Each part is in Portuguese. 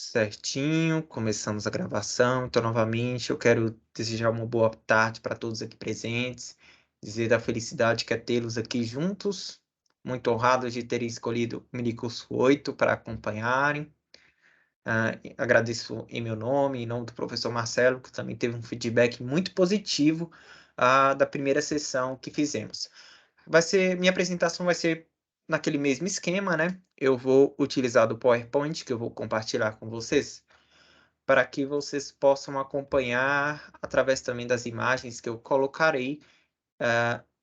Certinho, começamos a gravação. Então, novamente, eu quero desejar uma boa tarde para todos aqui presentes, dizer da felicidade que é tê-los aqui juntos. Muito honrados de terem escolhido o Minicurso 8 para acompanharem. Agradeço em meu nome, em nome do professor Marcelo, que também teve um feedback muito positivo da primeira sessão que fizemos. Minha apresentação vai ser naquele mesmo esquema, né? Eu vou utilizar do PowerPoint, que eu vou compartilhar com vocês, para que vocês possam acompanhar, através também das imagens que eu colocarei,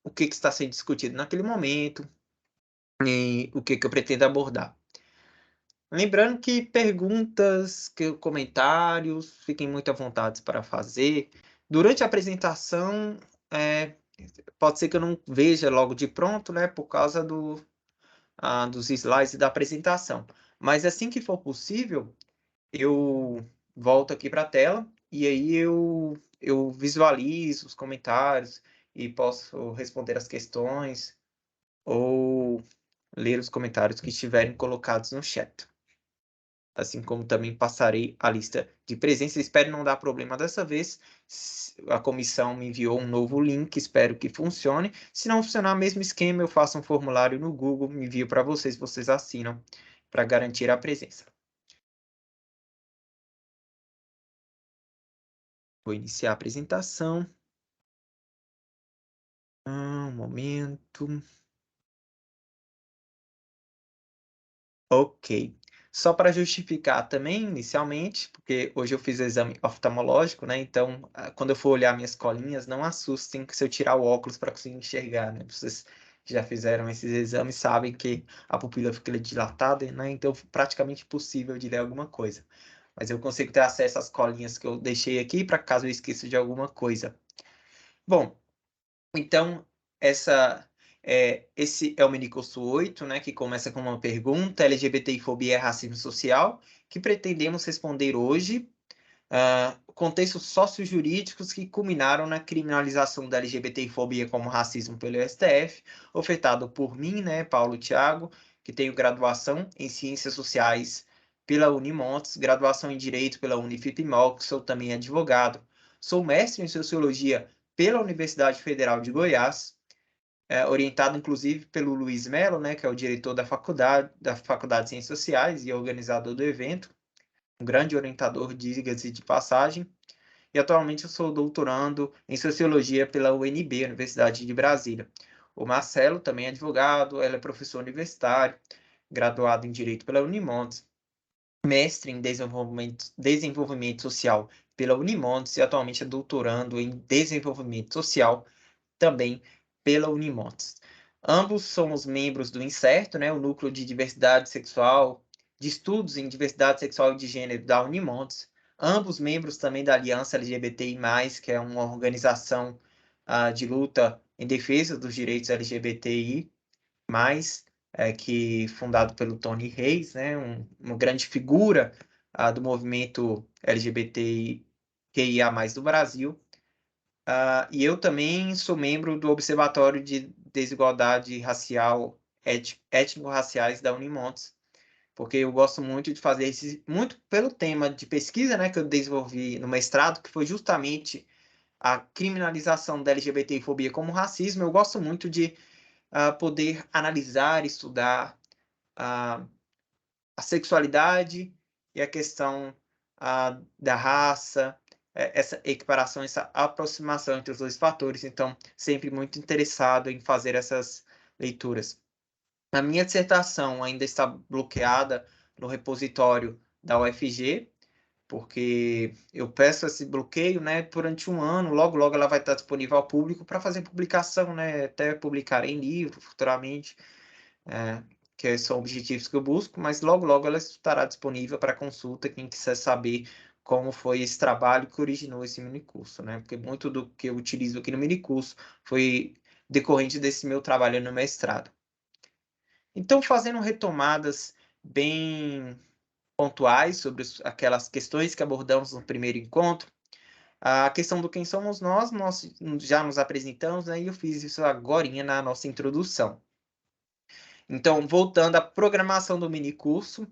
o que está sendo discutido naquele momento e o que eu pretendo abordar. Lembrando que perguntas, comentários, fiquem muito à vontade para fazer. Durante a apresentação, pode ser que eu não veja logo de pronto, né, por causa dos slides da apresentação. Mas assim que for possível, eu volto aqui para a tela e aí eu visualizo os comentários e posso responder as questões ou ler os comentários que estiverem colocados no chat. Assim como também passarei a lista de presença. Espero não dar problema dessa vez. A comissão me enviou um novo link, espero que funcione. Se não funcionar, mesmo esquema, eu faço um formulário no Google, me envio para vocês assinam para garantir a presença. Vou iniciar a apresentação. Um momento. Ok. Só para justificar também, inicialmente, porque hoje eu fiz o exame oftalmológico, né? Então, quando eu for olhar minhas colinhas, não assustem se eu tirar o óculos para conseguir enxergar, né? Vocês que já fizeram esses exames sabem que a pupila fica dilatada, né? Então, praticamente impossível de ler alguma coisa. Mas eu consigo ter acesso às colinhas que eu deixei aqui para caso eu esqueça de alguma coisa. Bom, então, esse é o minicurso 8, né, que começa com uma pergunta: LGBTfobia é racismo social, que pretendemos responder hoje. Contextos sociojurídicos que culminaram na criminalização da LGBTfobia como racismo pelo STF, ofertado por mim, né, Paulo Thiago, que tenho graduação em Ciências Sociais pela Unimontes, graduação em Direito pela Unifipmol, que sou também advogado. Sou mestre em Sociologia pela Universidade Federal de Goiás, orientado inclusive pelo Luiz Melo, né, que é o diretor da Faculdade de Ciências Sociais e organizador do evento, um grande orientador, diga-se de passagem. E atualmente eu sou doutorando em Sociologia pela UNB, Universidade de Brasília. O Marcelo também é advogado, ela é professor universitário, graduado em Direito pela Unimontes, mestre em desenvolvimento social pela Unimontes e atualmente é doutorando em Desenvolvimento Social também pela Unimontes. Ambos somos membros do INCERTO, né, o Núcleo de Diversidade Sexual, de Estudos em Diversidade Sexual e de Gênero da Unimontes. Ambos membros também da Aliança LGBTI+, que é uma organização de luta em defesa dos direitos LGBTI+, que fundado pelo Tony Reis, né, uma grande figura do movimento LGBTQIA+, do Brasil. E eu também sou membro do Observatório de Desigualdade Racial, Étnico-Raciais da Unimontes, porque eu gosto muito de fazer muito pelo tema de pesquisa, né, que eu desenvolvi no mestrado, que foi justamente a criminalização da LGBTfobia como racismo. Eu gosto muito de poder analisar, estudar a sexualidade e a questão da raça, essa equiparação, essa aproximação entre os dois fatores. Então, sempre muito interessado em fazer essas leituras. A minha dissertação ainda está bloqueada no repositório da UFG, porque eu peço esse bloqueio, né, durante um ano. Logo, logo ela vai estar disponível ao público para fazer publicação, né, até publicar em livro futuramente, que são objetivos que eu busco, mas logo, logo ela estará disponível para consulta, quem quiser saber como foi esse trabalho que originou esse minicurso, né? Porque muito do que eu utilizo aqui no minicurso foi decorrente desse meu trabalho no mestrado. Então, fazendo retomadas bem pontuais sobre aquelas questões que abordamos no primeiro encontro, a questão do quem somos nós já nos apresentamos, né? E eu fiz isso agora na nossa introdução. Então, voltando à programação do minicurso,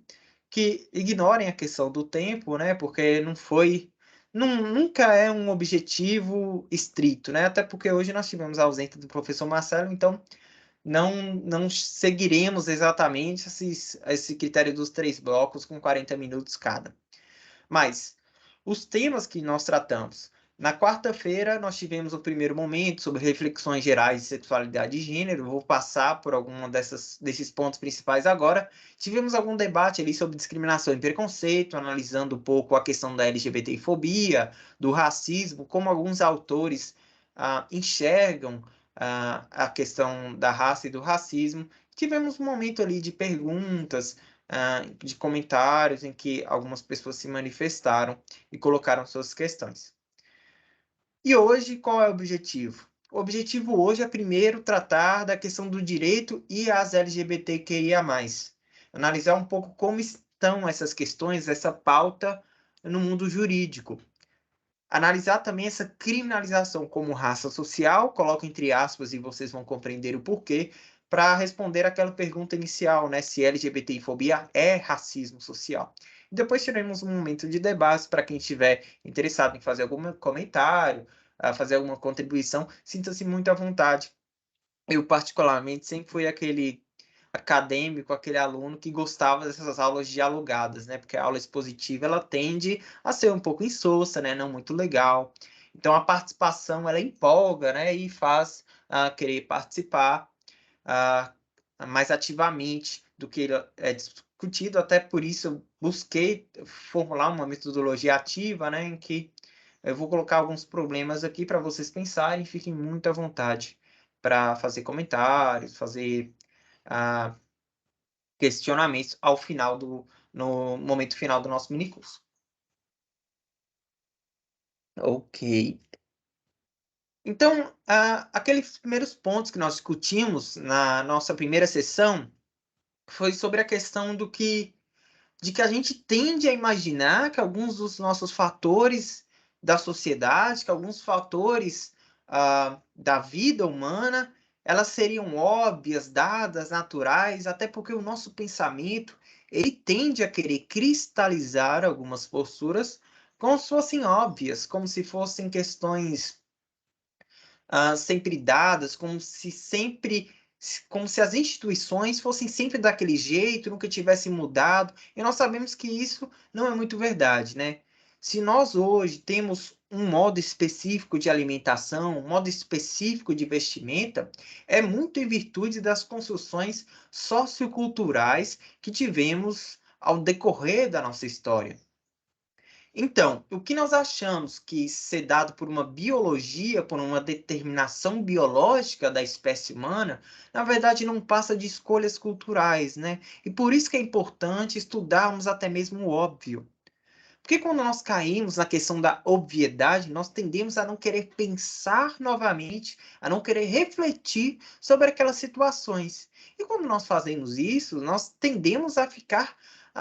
que ignorem a questão do tempo, né? Porque nunca é um objetivo estrito, né? Até porque hoje nós tivemos a ausência do professor Marcelo, então não seguiremos exatamente esse critério dos 3 blocos com 40 minutos cada. Mas os temas que nós tratamos. Na quarta-feira, nós tivemos o primeiro momento sobre reflexões gerais de sexualidade e gênero. Vou passar por algum desses pontos principais agora. Tivemos algum debate ali sobre discriminação e preconceito, analisando um pouco a questão da LGBTfobia, do racismo, como alguns autores enxergam a questão da raça e do racismo. Tivemos um momento ali de perguntas, de comentários em que algumas pessoas se manifestaram e colocaram suas questões. E hoje, qual é o objetivo? O objetivo hoje é primeiro tratar da questão do direito e as LGBTQIA+. Analisar um pouco como estão essas questões, essa pauta no mundo jurídico. Analisar também essa criminalização como raça social, coloco entre aspas e vocês vão compreender o porquê, para responder aquela pergunta inicial, né, se LGBTfobia é racismo social. Depois teremos um momento de debate para quem estiver interessado em fazer algum comentário, fazer alguma contribuição, sinta-se muito à vontade. Eu, particularmente, sempre fui aquele acadêmico, aquele aluno que gostava dessas aulas dialogadas, né? Porque a aula expositiva ela tende a ser um pouco insossa, né? Não muito legal. Então a participação ela empolga, né? E faz querer participar mais ativamente do que é discutido. Até por isso eu busquei formular uma metodologia ativa, né? Em que eu vou colocar alguns problemas aqui para vocês pensarem. Fiquem muito à vontade para fazer comentários, fazer ah, questionamentos no momento final do nosso minicurso. Ok. Então, aqueles primeiros pontos que nós discutimos na nossa primeira sessão foi sobre a questão de que a gente tende a imaginar que alguns dos nossos fatores da sociedade, que alguns fatores da vida humana, elas seriam óbvias, dadas, naturais, até porque o nosso pensamento ele tende a querer cristalizar algumas posturas como se fossem óbvias, como se fossem questões sempre dadas, como se as instituições fossem sempre daquele jeito, nunca tivessem mudado. E nós sabemos que isso não é muito verdade, né? Se nós hoje temos um modo específico de alimentação, um modo específico de vestimenta, é muito em virtude das construções socioculturais que tivemos ao decorrer da nossa história. Então, o que nós achamos que ser dado por uma biologia, por uma determinação biológica da espécie humana, na verdade não passa de escolhas culturais, né? E por isso que é importante estudarmos até mesmo o óbvio. Porque quando nós caímos na questão da obviedade, nós tendemos a não querer pensar novamente, a não querer refletir sobre aquelas situações. E quando nós fazemos isso, nós tendemos a ficar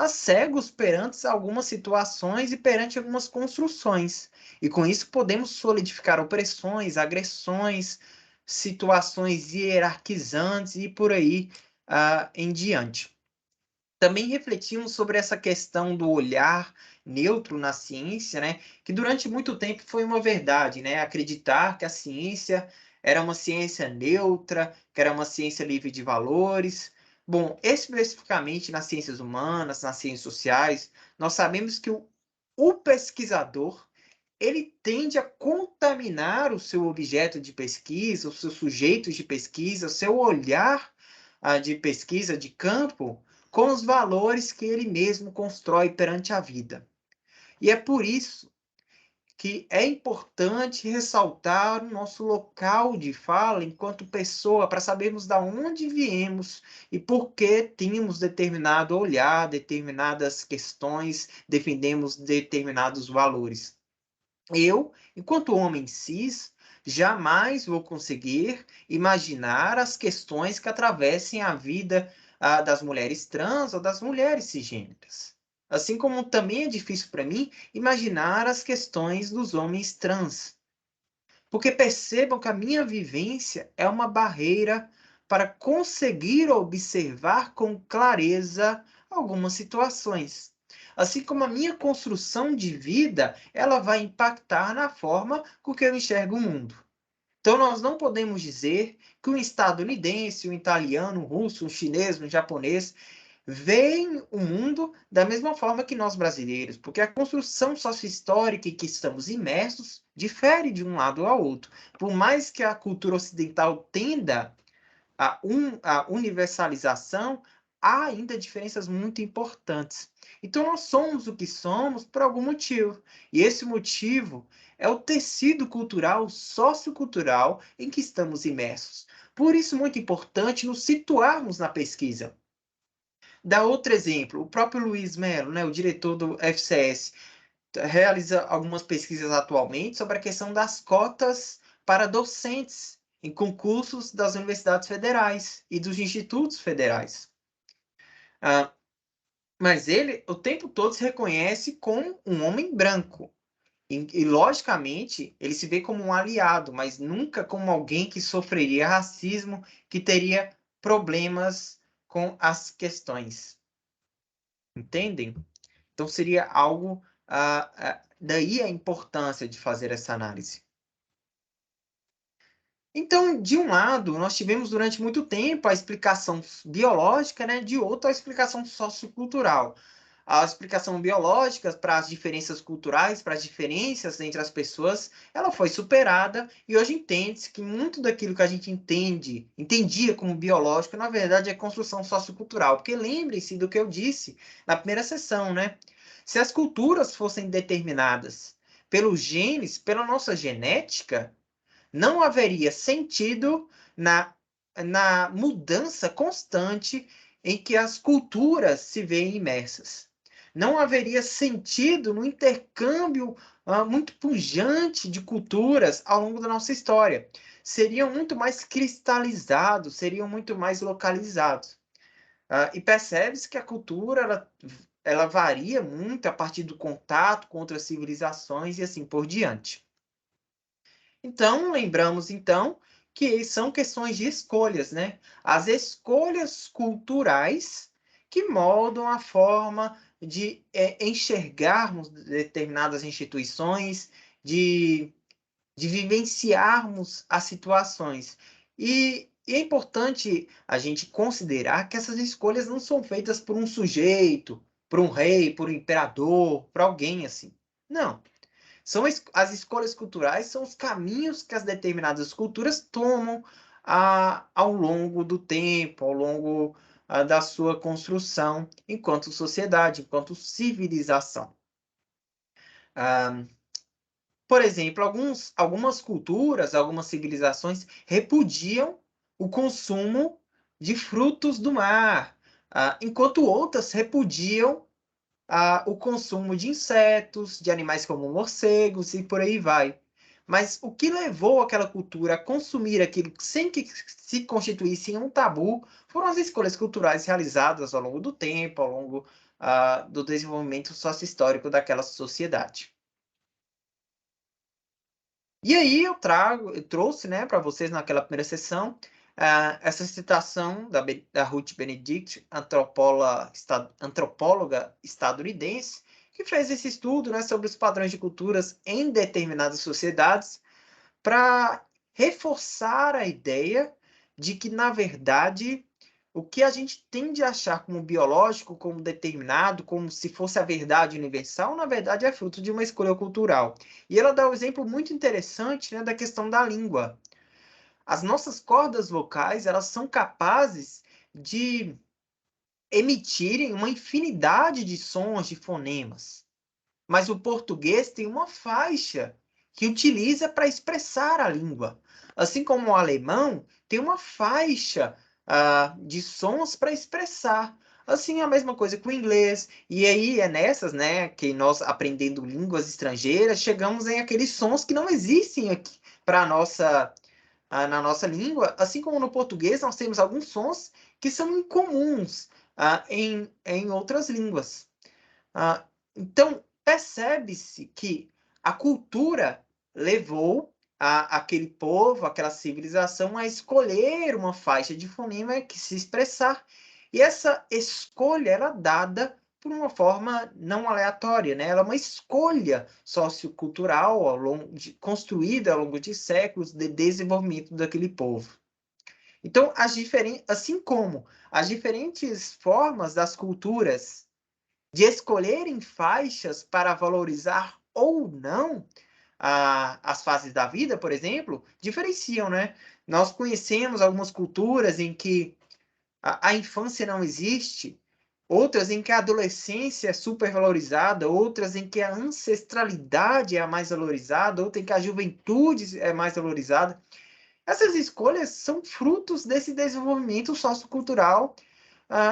cegos perante algumas situações e perante algumas construções. E com isso podemos solidificar opressões, agressões, situações hierarquizantes e por aí em diante. Também refletimos sobre essa questão do olhar neutro na ciência, né? Que durante muito tempo foi uma verdade, né? Acreditar que a ciência era uma ciência neutra, que era uma ciência livre de valores. Bom, especificamente nas ciências humanas, nas ciências sociais, nós sabemos que o pesquisador ele tende a contaminar o seu objeto de pesquisa, os seus sujeitos de pesquisa, o seu olhar de pesquisa de campo com os valores que ele mesmo constrói perante a vida. E é por isso que é importante ressaltar o nosso local de fala enquanto pessoa, para sabermos de onde viemos e por que tínhamos determinado olhar, determinadas questões, defendemos determinados valores. Eu, enquanto homem cis, jamais vou conseguir imaginar as questões que atravessem a vida das mulheres trans ou das mulheres cisgêneras. Assim como também é difícil para mim imaginar as questões dos homens trans. Porque percebam que a minha vivência é uma barreira para conseguir observar com clareza algumas situações. Assim como a minha construção de vida, ela vai impactar na forma com que eu enxergo o mundo. Então, nós não podemos dizer que um estadunidense, um italiano, um russo, um chinês, um japonês veem o mundo da mesma forma que nós brasileiros, porque a construção sociohistórica em que estamos imersos difere de um lado ao outro. Por mais que a cultura ocidental tenda a universalização, há ainda diferenças muito importantes. Então, nós somos o que somos por algum motivo. E esse motivo é o tecido cultural, sociocultural em que estamos imersos. Por isso, muito importante nos situarmos na pesquisa. Dá outro exemplo, o próprio Luiz Melo, né, o diretor do FCS, realiza algumas pesquisas atualmente sobre a questão das cotas para docentes em concursos das universidades federais e dos institutos federais. Mas ele, o tempo todo, se reconhece como um homem branco. Logicamente, ele se vê como um aliado, mas nunca como alguém que sofreria racismo, que teria problemas com as questões. Entendem? Então, seria algo. Daí a importância de fazer essa análise. Então, de um lado, nós tivemos durante muito tempo a explicação biológica, né? De outro, a explicação sociocultural. A explicação biológica para as diferenças culturais, para as diferenças entre as pessoas, ela foi superada e hoje entende-se que muito daquilo que a gente entendia como biológico, na verdade é construção sociocultural. Porque lembre-se do que eu disse na primeira sessão, né? Se as culturas fossem determinadas pelos genes, pela nossa genética, não haveria sentido na mudança constante em que as culturas se veem imersas. Não haveria sentido no intercâmbio muito pujante de culturas ao longo da nossa história. Seriam muito mais cristalizados, seriam muito mais localizados. E percebe-se que a cultura ela varia muito a partir do contato com outras civilizações e assim por diante. Então, lembramos então que são questões de escolhas, né? As escolhas culturais que moldam a forma de enxergarmos determinadas instituições, de vivenciarmos as situações. E é importante a gente considerar que essas escolhas não são feitas por um sujeito, por um rei, por um imperador, por alguém assim. Não. As escolhas culturais são os caminhos que as determinadas culturas tomam ao longo do tempo, ao longo da sua construção enquanto sociedade, enquanto civilização. Por exemplo, algumas culturas, algumas civilizações repudiam o consumo de frutos do mar, enquanto outras repudiam o consumo de insetos, de animais como morcegos e por aí vai. Mas o que levou aquela cultura a consumir aquilo sem que se constituísse em um tabu foram as escolhas culturais realizadas ao longo do tempo, ao longo do desenvolvimento sócio-histórico daquela sociedade. E aí eu trouxe, né, para vocês naquela primeira sessão, essa citação da Ruth Benedict, antropóloga estadunidense, que fez esse estudo, né, sobre os padrões de culturas em determinadas sociedades, para reforçar a ideia de que, na verdade, o que a gente tende a achar como biológico, como determinado, como se fosse a verdade universal, na verdade é fruto de uma escolha cultural. E ela dá um exemplo muito interessante, né, da questão da língua. As nossas cordas vocais, elas são capazes de emitirem uma infinidade de sons, de fonemas. Mas o português tem uma faixa que utiliza para expressar a língua. Assim como o alemão tem uma faixa de sons para expressar. Assim, a mesma coisa com o inglês. E aí é nessas, né, que nós, aprendendo línguas estrangeiras, chegamos em aqueles sons que não existem aqui para na nossa língua. Assim como no português, nós temos alguns sons que são incomuns em outras línguas. Então, percebe-se que a cultura levou aquele povo, aquela civilização a escolher uma faixa de fonema que se expressar. E essa escolha ela é dada por uma forma não aleatória, né? Ela é uma escolha sociocultural construída ao longo de séculos de desenvolvimento daquele povo. Então, assim como as diferentes formas das culturas de escolherem faixas para valorizar ou não as fases da vida, por exemplo, diferenciam, né? Nós conhecemos algumas culturas em que a infância não existe, outras em que a adolescência é supervalorizada, outras em que a ancestralidade é a mais valorizada, outras em que a juventude é mais valorizada. Essas escolhas são frutos desse desenvolvimento sociocultural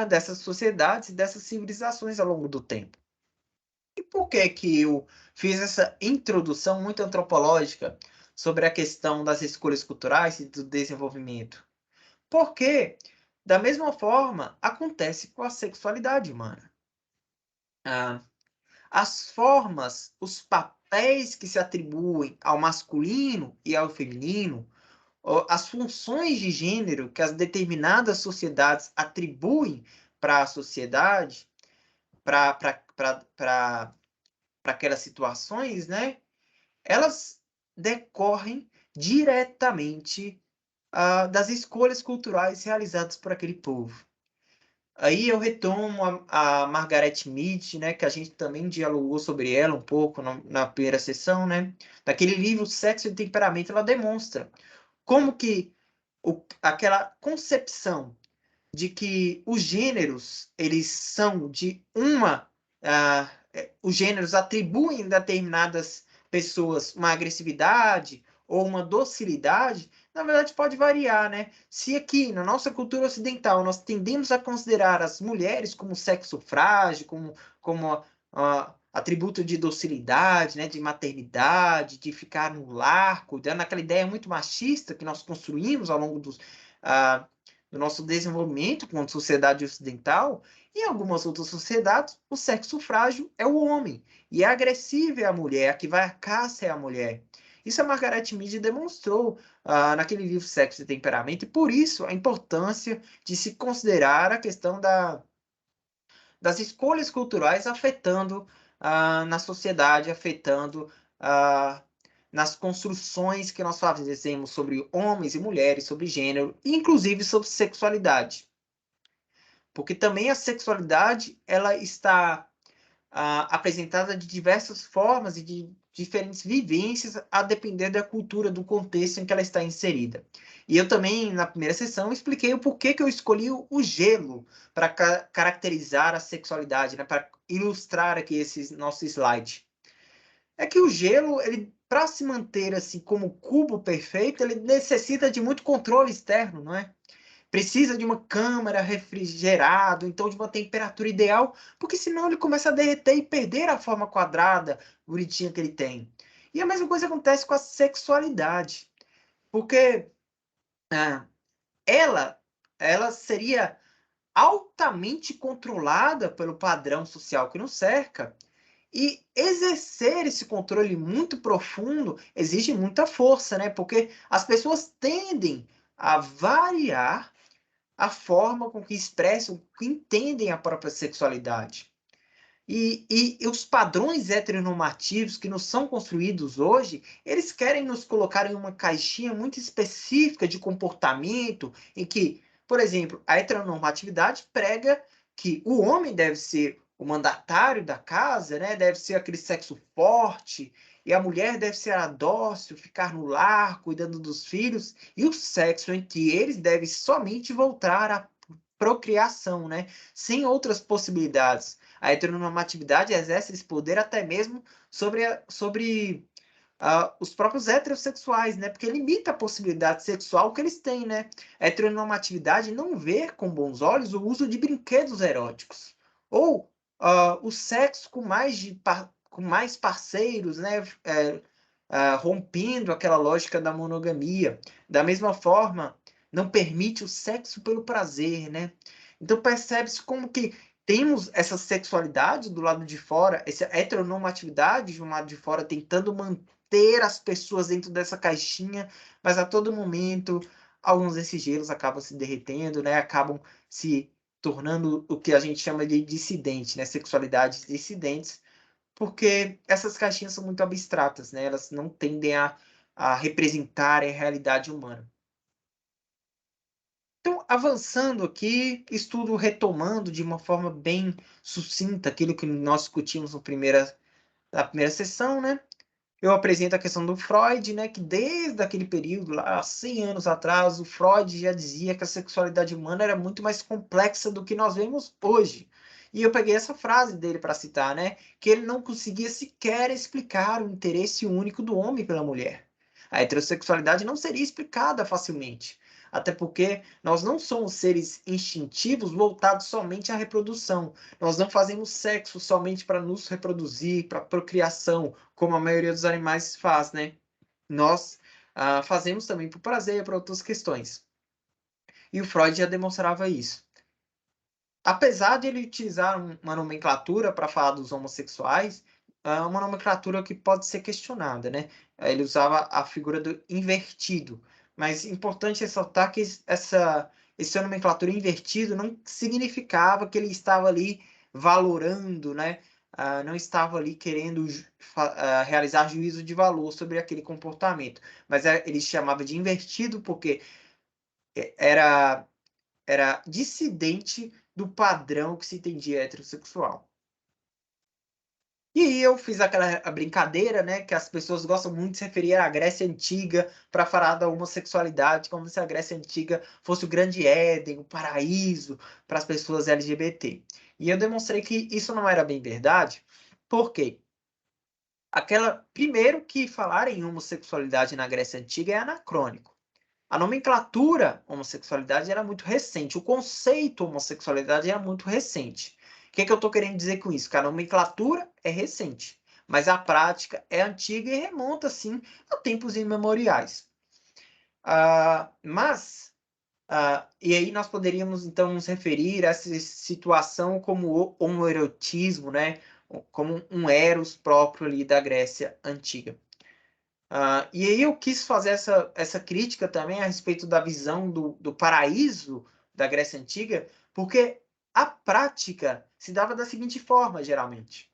dessas sociedades, dessas civilizações ao longo do tempo. E por que que eu fiz essa introdução muito antropológica sobre a questão das escolhas culturais e do desenvolvimento? Porque, da mesma forma, acontece com a sexualidade humana. Ah, as formas, os papéis que se atribuem ao masculino e ao feminino, as funções de gênero que as determinadas sociedades atribuem para a sociedade, para aquelas situações, né? Elas decorrem diretamente das escolhas culturais realizadas por aquele povo. Aí eu retomo a Margaret Mead, né, que a gente também dialogou sobre ela um pouco na primeira sessão, né? Daquele livro Sexo e Temperamento, ela demonstra como que aquela concepção de que os gêneros eles são de os gêneros atribuem a determinadas pessoas uma agressividade ou uma docilidade, na verdade pode variar, né? Se aqui na nossa cultura ocidental nós tendemos a considerar as mulheres como sexo frágil, como atributo de docilidade, né, de maternidade, de ficar no lar, cuidando aquela ideia muito machista que nós construímos ao longo do nosso desenvolvimento como sociedade ocidental, e em algumas outras sociedades, o sexo frágil é o homem, e a agressiva é a mulher, a que vai à caça é a mulher. Isso a Margaret Mead demonstrou naquele livro Sexo e Temperamento, e por isso a importância de se considerar a questão das escolhas culturais afetando na sociedade, afetando ah, nas construções que nós fazemos sobre homens e mulheres, sobre gênero, e inclusive sobre sexualidade. Porque também a sexualidade ela está apresentada de diversas formas e de diferentes vivências a depender da cultura, do contexto em que ela está inserida. E eu também, na primeira sessão, expliquei o porquê que eu escolhi o gelo para caracterizar a sexualidade, né, para ilustrar aqui esse nosso slide. É que o gelo, ele para se manter assim como cubo perfeito, ele necessita de muito controle externo, não é? Precisa de uma câmara refrigerada, então de uma temperatura ideal, porque senão ele começa a derreter e perder a forma quadrada, bonitinha que ele tem. E a mesma coisa acontece com a sexualidade, porque ah, ela, ela seria altamente controlada pelo padrão social que nos cerca, e exercer esse controle muito profundo exige muita força, né? Porque as pessoas tendem a variar a forma com que expressam, que entendem a própria sexualidade. E os padrões heteronormativos que nos são construídos hoje, eles querem nos colocar em uma caixinha muito específica de comportamento, em que, por exemplo, a heteronormatividade prega que o homem deve ser o mandatário da casa, né? Deve ser aquele sexo forte, e a mulher deve ser a dócil, ficar no lar, cuidando dos filhos, e o sexo entre eles deve somente voltar à procriação, né? Sem outras possibilidades. A heteronormatividade exerce esse poder até mesmo sobre os próprios heterossexuais, né? Porque limita a possibilidade sexual que eles têm, né? A heteronormatividade não vê com bons olhos o uso de brinquedos eróticos. Ou o sexo com mais parceiros, né? Rompendo aquela lógica da monogamia. Da mesma forma, não permite o sexo pelo prazer, né? Então percebe-se como que temos essa sexualidade do lado de fora, essa heteronormatividade de um lado de fora, tentando manter as pessoas dentro dessa caixinha, mas a todo momento alguns desses gelos acabam se derretendo, né? Acabam se tornando o que a gente chama de dissidente, né? Sexualidades dissidentes, porque essas caixinhas são muito abstratas, né? Elas não tendem a representar a realidade humana. Então, avançando aqui, estudo retomando de uma forma bem sucinta aquilo que nós discutimos na primeira sessão, né? Eu apresento a questão do Freud, né, que desde aquele período, lá 100 anos atrás, o Freud já dizia que a sexualidade humana era muito mais complexa do que nós vemos hoje. E eu peguei essa frase dele para citar, né, que ele não conseguia sequer explicar o interesse único do homem pela mulher. A heterossexualidade não seria explicada facilmente, até porque nós não somos seres instintivos voltados somente à reprodução. Nós não fazemos sexo somente para nos reproduzir, para procriação, como a maioria dos animais faz, né? Nós fazemos também por prazer, para outras questões. E o Freud já demonstrava isso. Apesar de ele utilizar uma nomenclatura para falar dos homossexuais, uma nomenclatura que pode ser questionada, né? Ele usava a figura do invertido, mas é importante ressaltar que essa nomenclatura invertido não significava que ele estava ali valorando, né? Não estava ali querendo realizar juízo de valor sobre aquele comportamento, mas ele chamava de invertido porque era dissidente do padrão que se entendia heterossexual. E aí eu fiz a brincadeira, né, que as pessoas gostam muito de se referir à Grécia Antiga para falar da homossexualidade, como se a Grécia Antiga fosse o grande Éden, o paraíso para as pessoas LGBT. E eu demonstrei que isso não era bem verdade, porque primeiro que falar em homossexualidade na Grécia Antiga é anacrônico. A nomenclatura homossexualidade era muito recente, o conceito homossexualidade era muito recente. O que eu estou querendo dizer com isso? Que a nomenclatura é recente, mas a prática é antiga e remonta, sim, a tempos imemoriais. E aí nós poderíamos, então, nos referir a essa situação como o homoerotismo, né? Como um eros próprio ali da Grécia Antiga. E aí eu quis fazer essa crítica também a respeito da visão do paraíso da Grécia Antiga, porque a prática se dava da seguinte forma, geralmente.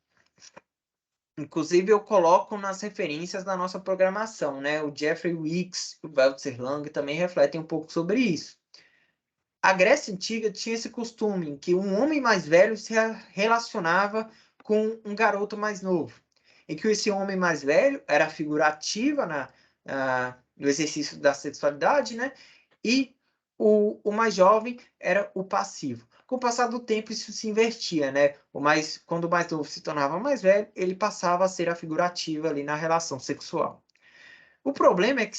Inclusive, eu coloco nas referências da nossa programação, né? O Jeffrey Weeks e o Walter Lang também refletem um pouco sobre isso. A Grécia Antiga tinha esse costume em que um homem mais velho se relacionava com um garoto mais novo, em que esse homem mais velho era a figura ativa no exercício da sexualidade, né? E o mais jovem era o passivo. Com o passar do tempo, isso se invertia, né? Quando o mais novo se tornava mais velho, ele passava a ser a figura ativa ali na relação sexual. O problema é que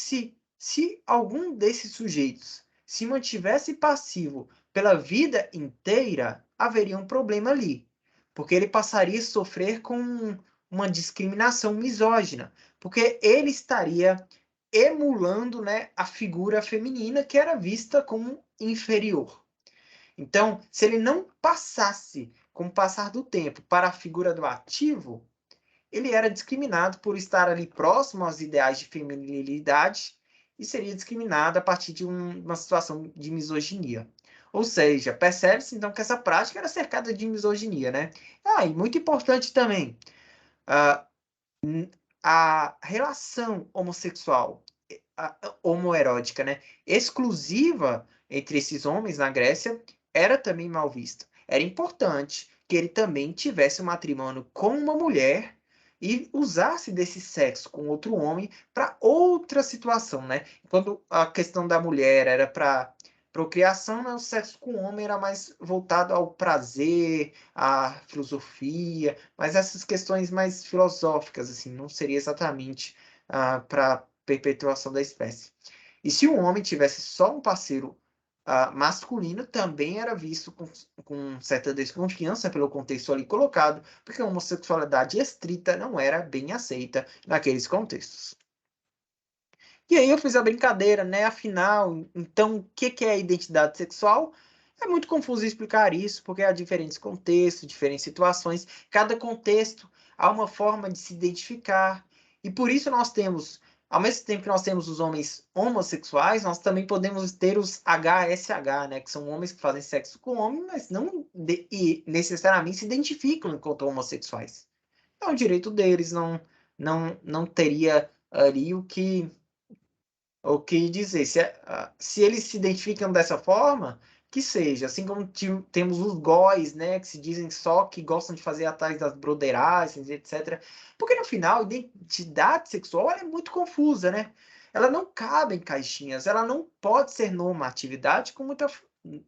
se algum desses sujeitos se mantivesse passivo pela vida inteira, haveria um problema ali, porque ele passaria a sofrer com uma discriminação misógina, porque ele estaria emulando, né, a figura feminina que era vista como inferior. Então, se ele não passasse, com o passar do tempo, para a figura do ativo, ele era discriminado por estar ali próximo aos ideais de feminilidade e seria discriminado a partir de uma situação de misoginia. Ou seja, percebe-se então que essa prática era cercada de misoginia, né? E muito importante também, a, a relação homossexual, homoerótica, né, exclusiva entre esses homens na Grécia, era também mal vista. Era importante que ele também tivesse um matrimônio com uma mulher e usasse desse sexo com outro homem para outra situação, né? Quando a questão da mulher era para procriação, né, o sexo com o homem era mais voltado ao prazer, à filosofia, mas essas questões mais filosóficas, assim, não seria exatamente para perpetuação da espécie. E se um homem tivesse só um parceiro masculino, também era visto com certa desconfiança pelo contexto ali colocado, porque a homossexualidade estrita não era bem aceita naqueles contextos. E aí eu fiz a brincadeira, né? Afinal, então, o que é a identidade sexual? É muito confuso explicar isso, porque há diferentes contextos, diferentes situações. Cada contexto há uma forma de se identificar. E por isso nós temos ao mesmo tempo que nós temos os homens homossexuais, nós também podemos ter os HSH, né, que são homens que fazem sexo com homem, mas não e necessariamente se identificam enquanto homossexuais. É o direito deles, não teria ali o que dizer. Se eles se identificam dessa forma, que seja. Assim como temos os góis, né, que se dizem só que gostam de fazer atrás das broderagem, etc. Porque no final, a identidade sexual ela é muito confusa, né? Ela não cabe em caixinhas, ela não pode ser normatividade com muita,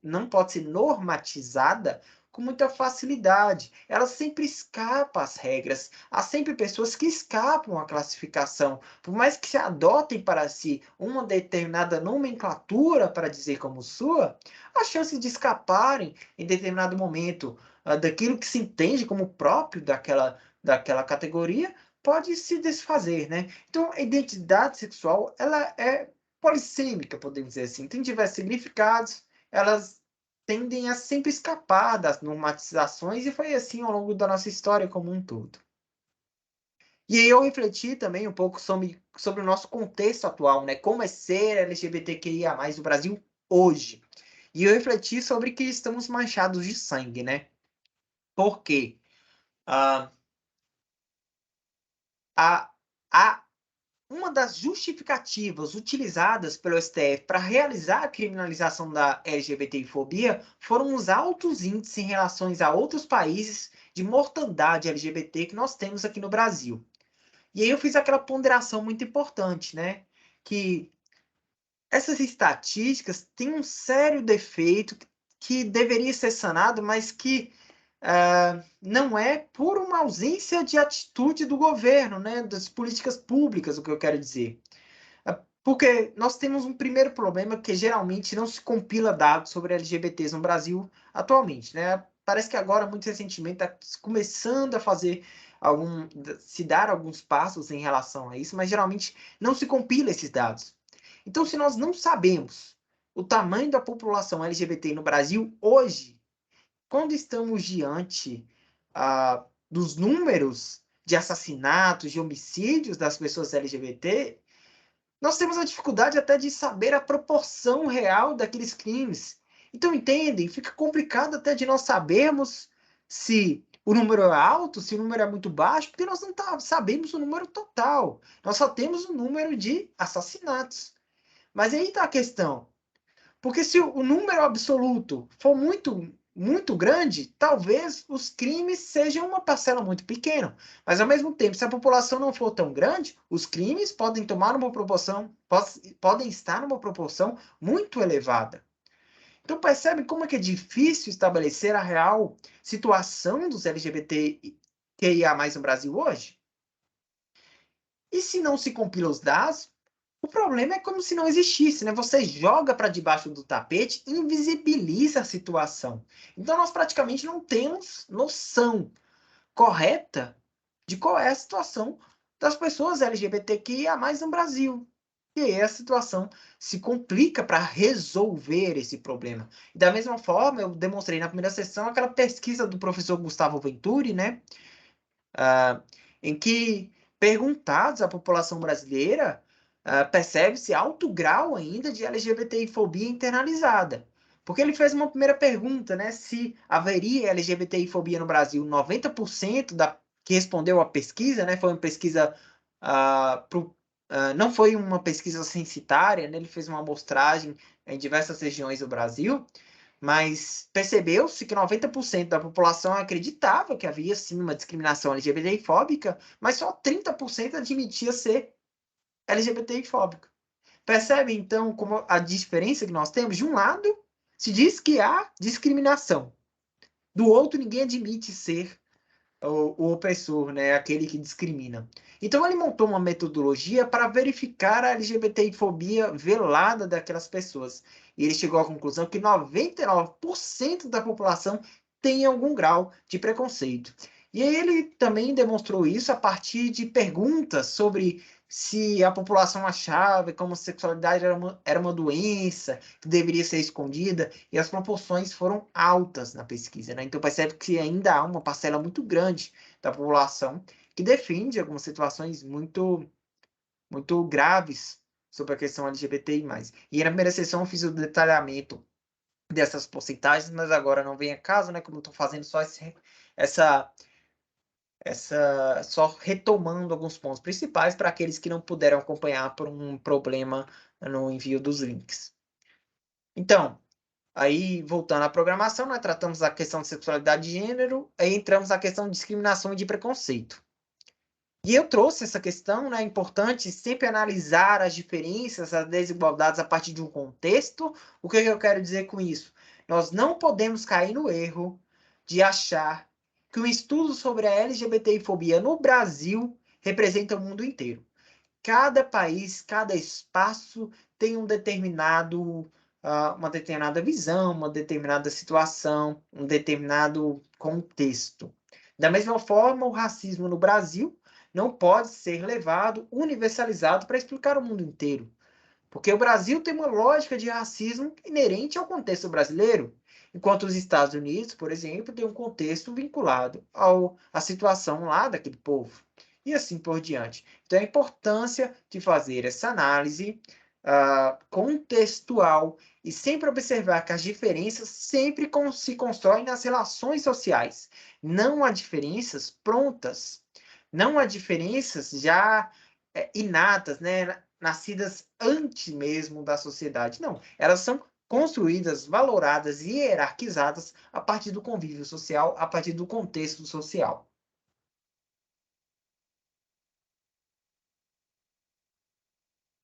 não pode ser normatizada com muita facilidade. Ela sempre escapa às regras. Há sempre pessoas que escapam à classificação. Por mais que se adotem para si uma determinada nomenclatura para dizer como sua, as chances de escaparem em determinado momento daquilo que se entende como próprio daquela categoria pode se desfazer, né? Então, a identidade sexual ela é polissêmica, podemos dizer assim. Tem diversos significados, elas tendem a sempre escapar das normatizações e foi assim ao longo da nossa história como um todo. E aí eu refleti também um pouco sobre o nosso contexto atual, né? Como é ser LGBTQIA+, no Brasil hoje. E eu refleti sobre que estamos manchados de sangue, né? Por quê? Ah, a, a, uma das justificativas utilizadas pelo STF para realizar a criminalização da LGBTfobia foram os altos índices em relação a outros países de mortandade LGBT que nós temos aqui no Brasil. E aí eu fiz aquela ponderação muito importante, né? Que essas estatísticas têm um sério defeito que deveria ser sanado, mas que não é por uma ausência de atitude do governo, né? Das políticas públicas, o que eu quero dizer. Porque nós temos um primeiro problema que geralmente não se compila dados sobre LGBTs no Brasil atualmente, né? Parece que agora, muito recentemente, está começando a fazer se dar alguns passos em relação a isso, mas geralmente não se compila esses dados. Então, se nós não sabemos o tamanho da população LGBT no Brasil hoje, quando estamos diante dos números de assassinatos, de homicídios das pessoas LGBT, nós temos a dificuldade até de saber a proporção real daqueles crimes. Então, entendem? Fica complicado até de nós sabermos se o número é alto, se o número é muito baixo, porque nós não sabemos o número total. Nós só temos o número de assassinatos. Mas aí está a questão. Porque se o número absoluto for muito grande, talvez os crimes sejam uma parcela muito pequena. Mas, ao mesmo tempo, se a população não for tão grande, os crimes podem tomar uma proporção, podem estar numa proporção muito elevada. Então, percebe como é que é difícil estabelecer a real situação dos LGBTQIA+ no Brasil hoje? E se não se compila os dados, o problema é como se não existisse, né? Você joga para debaixo do tapete e invisibiliza a situação. Então nós praticamente não temos noção correta de qual é a situação das pessoas LGBTQIA+ no Brasil. E aí a situação se complica para resolver esse problema. E da mesma forma, eu demonstrei na primeira sessão aquela pesquisa do professor Gustavo Venturi, né? Em que, perguntados à população brasileira, percebe-se alto grau ainda de LGBTI-fobia internalizada. Porque ele fez uma primeira pergunta, né? Se haveria LGBTI-fobia no Brasil. 90% que respondeu à pesquisa, né? Foi uma pesquisa não foi uma pesquisa censitária, né? Ele fez uma amostragem em diversas regiões do Brasil, mas percebeu-se que 90% da população acreditava que havia sim uma discriminação LGBTI-fóbica, mas só 30% admitia ser LGBTI-fóbico. Percebe então como a diferença que nós temos? De um lado, se diz que há discriminação, do outro, ninguém admite ser o opressor, né? Aquele que discrimina. Então ele montou uma metodologia para verificar a LGBTI-fobia velada daquelas pessoas. E ele chegou à conclusão que 99% da população tem algum grau de preconceito. E aí ele também demonstrou isso a partir de perguntas sobre se a população achava que a homossexualidade era uma doença que deveria ser escondida, e as proporções foram altas na pesquisa, né? Então percebe que ainda há uma parcela muito grande da população que defende algumas situações muito muito graves sobre a questão LGBTI+. E na primeira sessão eu fiz o detalhamento dessas porcentagens, mas agora não vem a caso, né? Como eu estou fazendo só essa, só retomando alguns pontos principais para aqueles que não puderam acompanhar por um problema no envio dos links. Então, aí voltando à programação, nós tratamos a questão de sexualidade de gênero, aí entramos na questão de discriminação e de preconceito. E eu trouxe essa questão, né? É importante sempre analisar as diferenças, as desigualdades a partir de um contexto. O que eu quero dizer com isso? Nós não podemos cair no erro de achar que um estudo sobre a LGBTfobia no Brasil representa o mundo inteiro. Cada país, cada espaço tem uma determinada visão, uma determinada situação, um determinado contexto. Da mesma forma, o racismo no Brasil não pode ser levado universalizado para explicar o mundo inteiro. Porque o Brasil tem uma lógica de racismo inerente ao contexto brasileiro, enquanto os Estados Unidos, por exemplo, têm um contexto vinculado à situação lá daquele povo, e assim por diante. Então, a importância de fazer essa análise contextual e sempre observar que as diferenças sempre se constroem nas relações sociais. Não há diferenças prontas, não há diferenças já inatas, né? Nascidas antes mesmo da sociedade. Não, elas são construídas, valoradas e hierarquizadas a partir do convívio social, a partir do contexto social.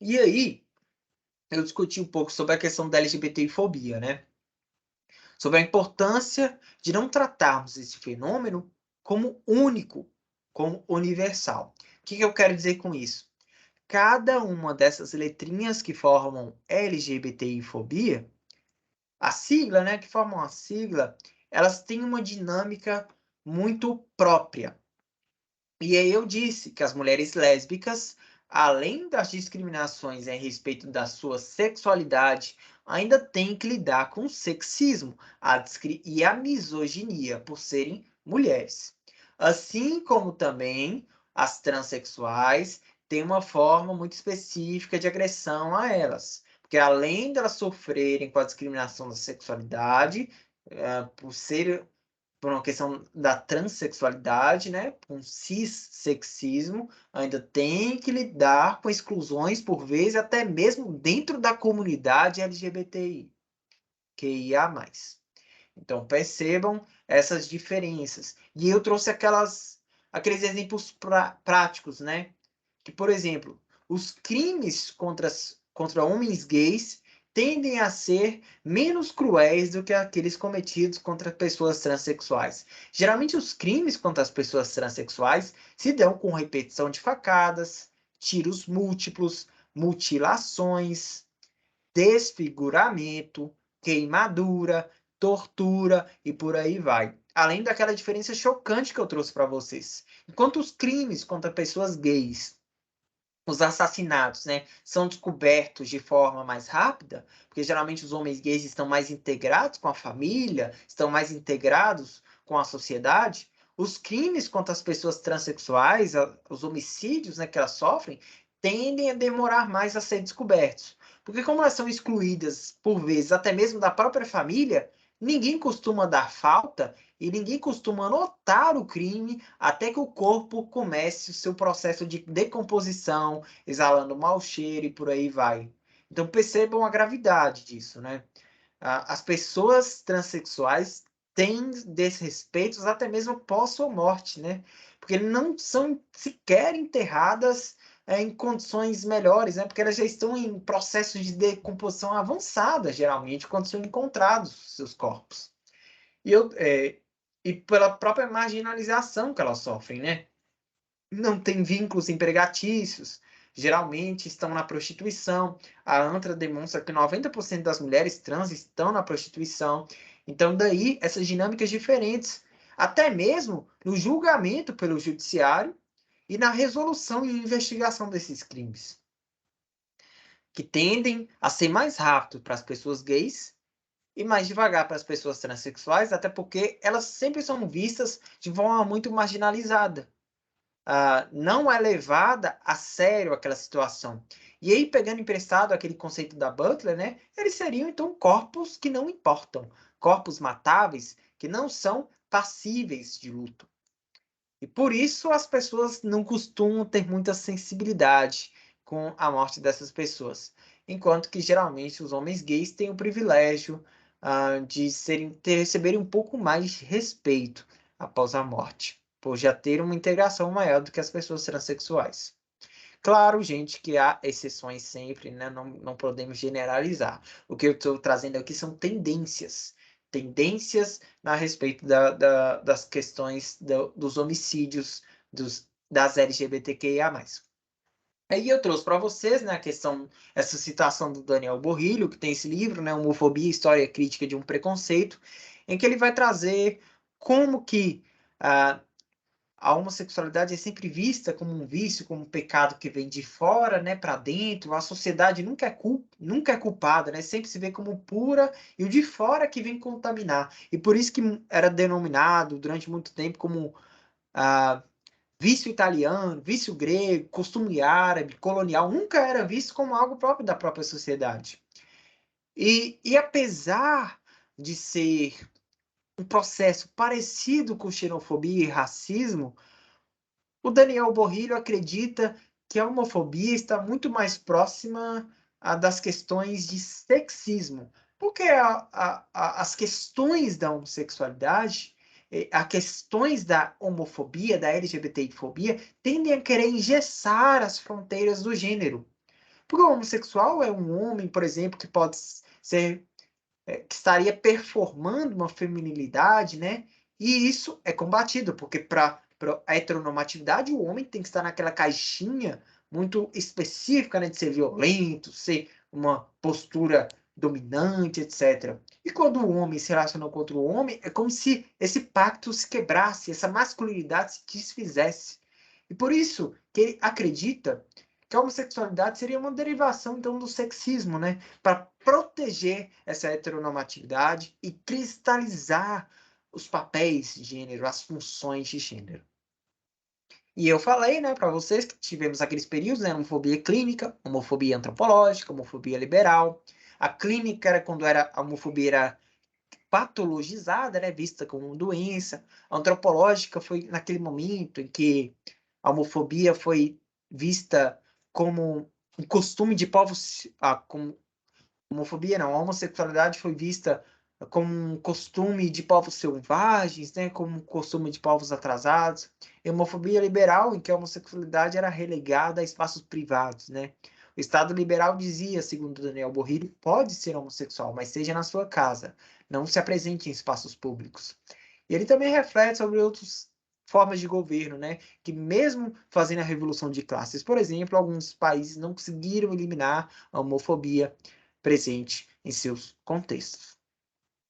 E aí, eu discuti um pouco sobre a questão da LGBTfobia, né? Sobre a importância de não tratarmos esse fenômeno como único, como universal. O que eu quero dizer com isso? Cada uma dessas letrinhas que formam LGBTI-fobia, a sigla, né, que formam a sigla, elas têm uma dinâmica muito própria. E aí eu disse que as mulheres lésbicas, além das discriminações a respeito da sua sexualidade, ainda têm que lidar com o sexismo e a misoginia por serem mulheres. Assim como também as transexuais têm uma forma muito específica de agressão a elas. Porque além delas sofrerem com a discriminação da sexualidade, por ser por uma questão da transexualidade, né, com cissexismo, ainda tem que lidar com exclusões, por vezes, até mesmo dentro da comunidade LGBTI, QIA+. Então, percebam essas diferenças. E eu trouxe aqueles exemplos práticos, né? Que, por exemplo, os crimes contra homens gays tendem a ser menos cruéis do que aqueles cometidos contra pessoas transexuais. Geralmente, os crimes contra as pessoas transexuais se dão com repetição de facadas, tiros múltiplos, mutilações, desfiguramento, queimadura, tortura e por aí vai. Além daquela diferença chocante que eu trouxe para vocês. Enquanto os crimes contra pessoas gays, os assassinatos, né, são descobertos de forma mais rápida, porque geralmente os homens gays estão mais integrados com a família, estão mais integrados com a sociedade, os crimes contra as pessoas transexuais, os homicídios, né, que elas sofrem, tendem a demorar mais a ser descobertos. Porque como elas são excluídas, por vezes, até mesmo da própria família, ninguém costuma dar falta e ninguém costuma notar o crime até que o corpo comece o seu processo de decomposição, exalando mau cheiro e por aí vai. Então percebam a gravidade disso, né? As pessoas transexuais têm desrespeitos até mesmo após sua morte, né? Porque não são sequer enterradas em condições melhores, né? Porque elas já estão em processo de decomposição avançada, geralmente, quando são encontrados seus corpos. E, e pela própria marginalização que elas sofrem, né? Não tem vínculos empregatícios, geralmente estão na prostituição. A ANTRA demonstra que 90% das mulheres trans estão na prostituição. Então, daí, essas dinâmicas diferentes, até mesmo no julgamento pelo judiciário e na resolução e investigação desses crimes, que tendem a ser mais rápido para as pessoas gays e mais devagar para as pessoas transexuais, até porque elas sempre são vistas de forma muito marginalizada. não é levada a sério aquela situação. E aí, pegando emprestado aquele conceito da Butler, né, eles seriam, então, corpos que não importam, corpos matáveis que não são passíveis de luto. E por isso as pessoas não costumam ter muita sensibilidade com a morte dessas pessoas. Enquanto que geralmente os homens gays têm o privilégio de receberem um pouco mais de respeito após a morte, por já ter uma integração maior do que as pessoas transexuais. Claro, gente, que há exceções sempre, né? Não podemos generalizar. O que eu estou trazendo aqui são tendências. Tendências a respeito das questões dos homicídios das LGBTQIA+. Aí eu trouxe para vocês, né, a questão, essa citação do Daniel Borrilho, que tem esse livro, né, Homofobia, História Crítica de um Preconceito, em que ele vai trazer como que a homossexualidade é sempre vista como um vício, como um pecado que vem de fora, né, para dentro. A sociedade nunca é culpada, né? Sempre se vê como pura e o de fora que vem contaminar. E por isso que era denominado durante muito tempo como vício italiano, vício grego, costume árabe, colonial. Nunca era visto como algo próprio da própria sociedade. E apesar de ser um processo parecido com xenofobia e racismo, o Daniel Borrilho acredita que a homofobia está muito mais próxima das questões de sexismo, porque as questões da homossexualidade, as questões da homofobia, da LGBTfobia, tendem a querer engessar as fronteiras do gênero. Porque o homossexual é um homem, por exemplo, que pode ser, que estaria performando uma feminilidade, né? E isso é combatido, porque para a heteronormatividade o homem tem que estar naquela caixinha muito específica, né? De ser violento, ser uma postura dominante, etc. E quando o homem se relaciona com outro homem, é como se esse pacto se quebrasse, essa masculinidade se desfizesse. E por isso que ele acredita que a homossexualidade seria uma derivação, então, do sexismo, né? Para proteger essa heteronormatividade e cristalizar os papéis de gênero, as funções de gênero. E eu falei, né, para vocês que tivemos aqueles períodos, né, homofobia clínica, homofobia antropológica, homofobia liberal. A clínica era quando a homofobia era patologizada, né, vista como uma doença. A antropológica foi naquele momento em que a homofobia foi vista como um costume de povos, como homofobia não, a homossexualidade foi vista como um costume de povos selvagens, né, como um costume de povos atrasados. E homofobia liberal, em que a homossexualidade era relegada a espaços privados, né? O Estado liberal dizia, segundo Daniel Borrilho, pode ser homossexual, mas seja na sua casa, não se apresente em espaços públicos. E ele também reflete sobre outras formas de governo, né? Que mesmo fazendo a revolução de classes, por exemplo, alguns países não conseguiram eliminar a homofobia presente em seus contextos.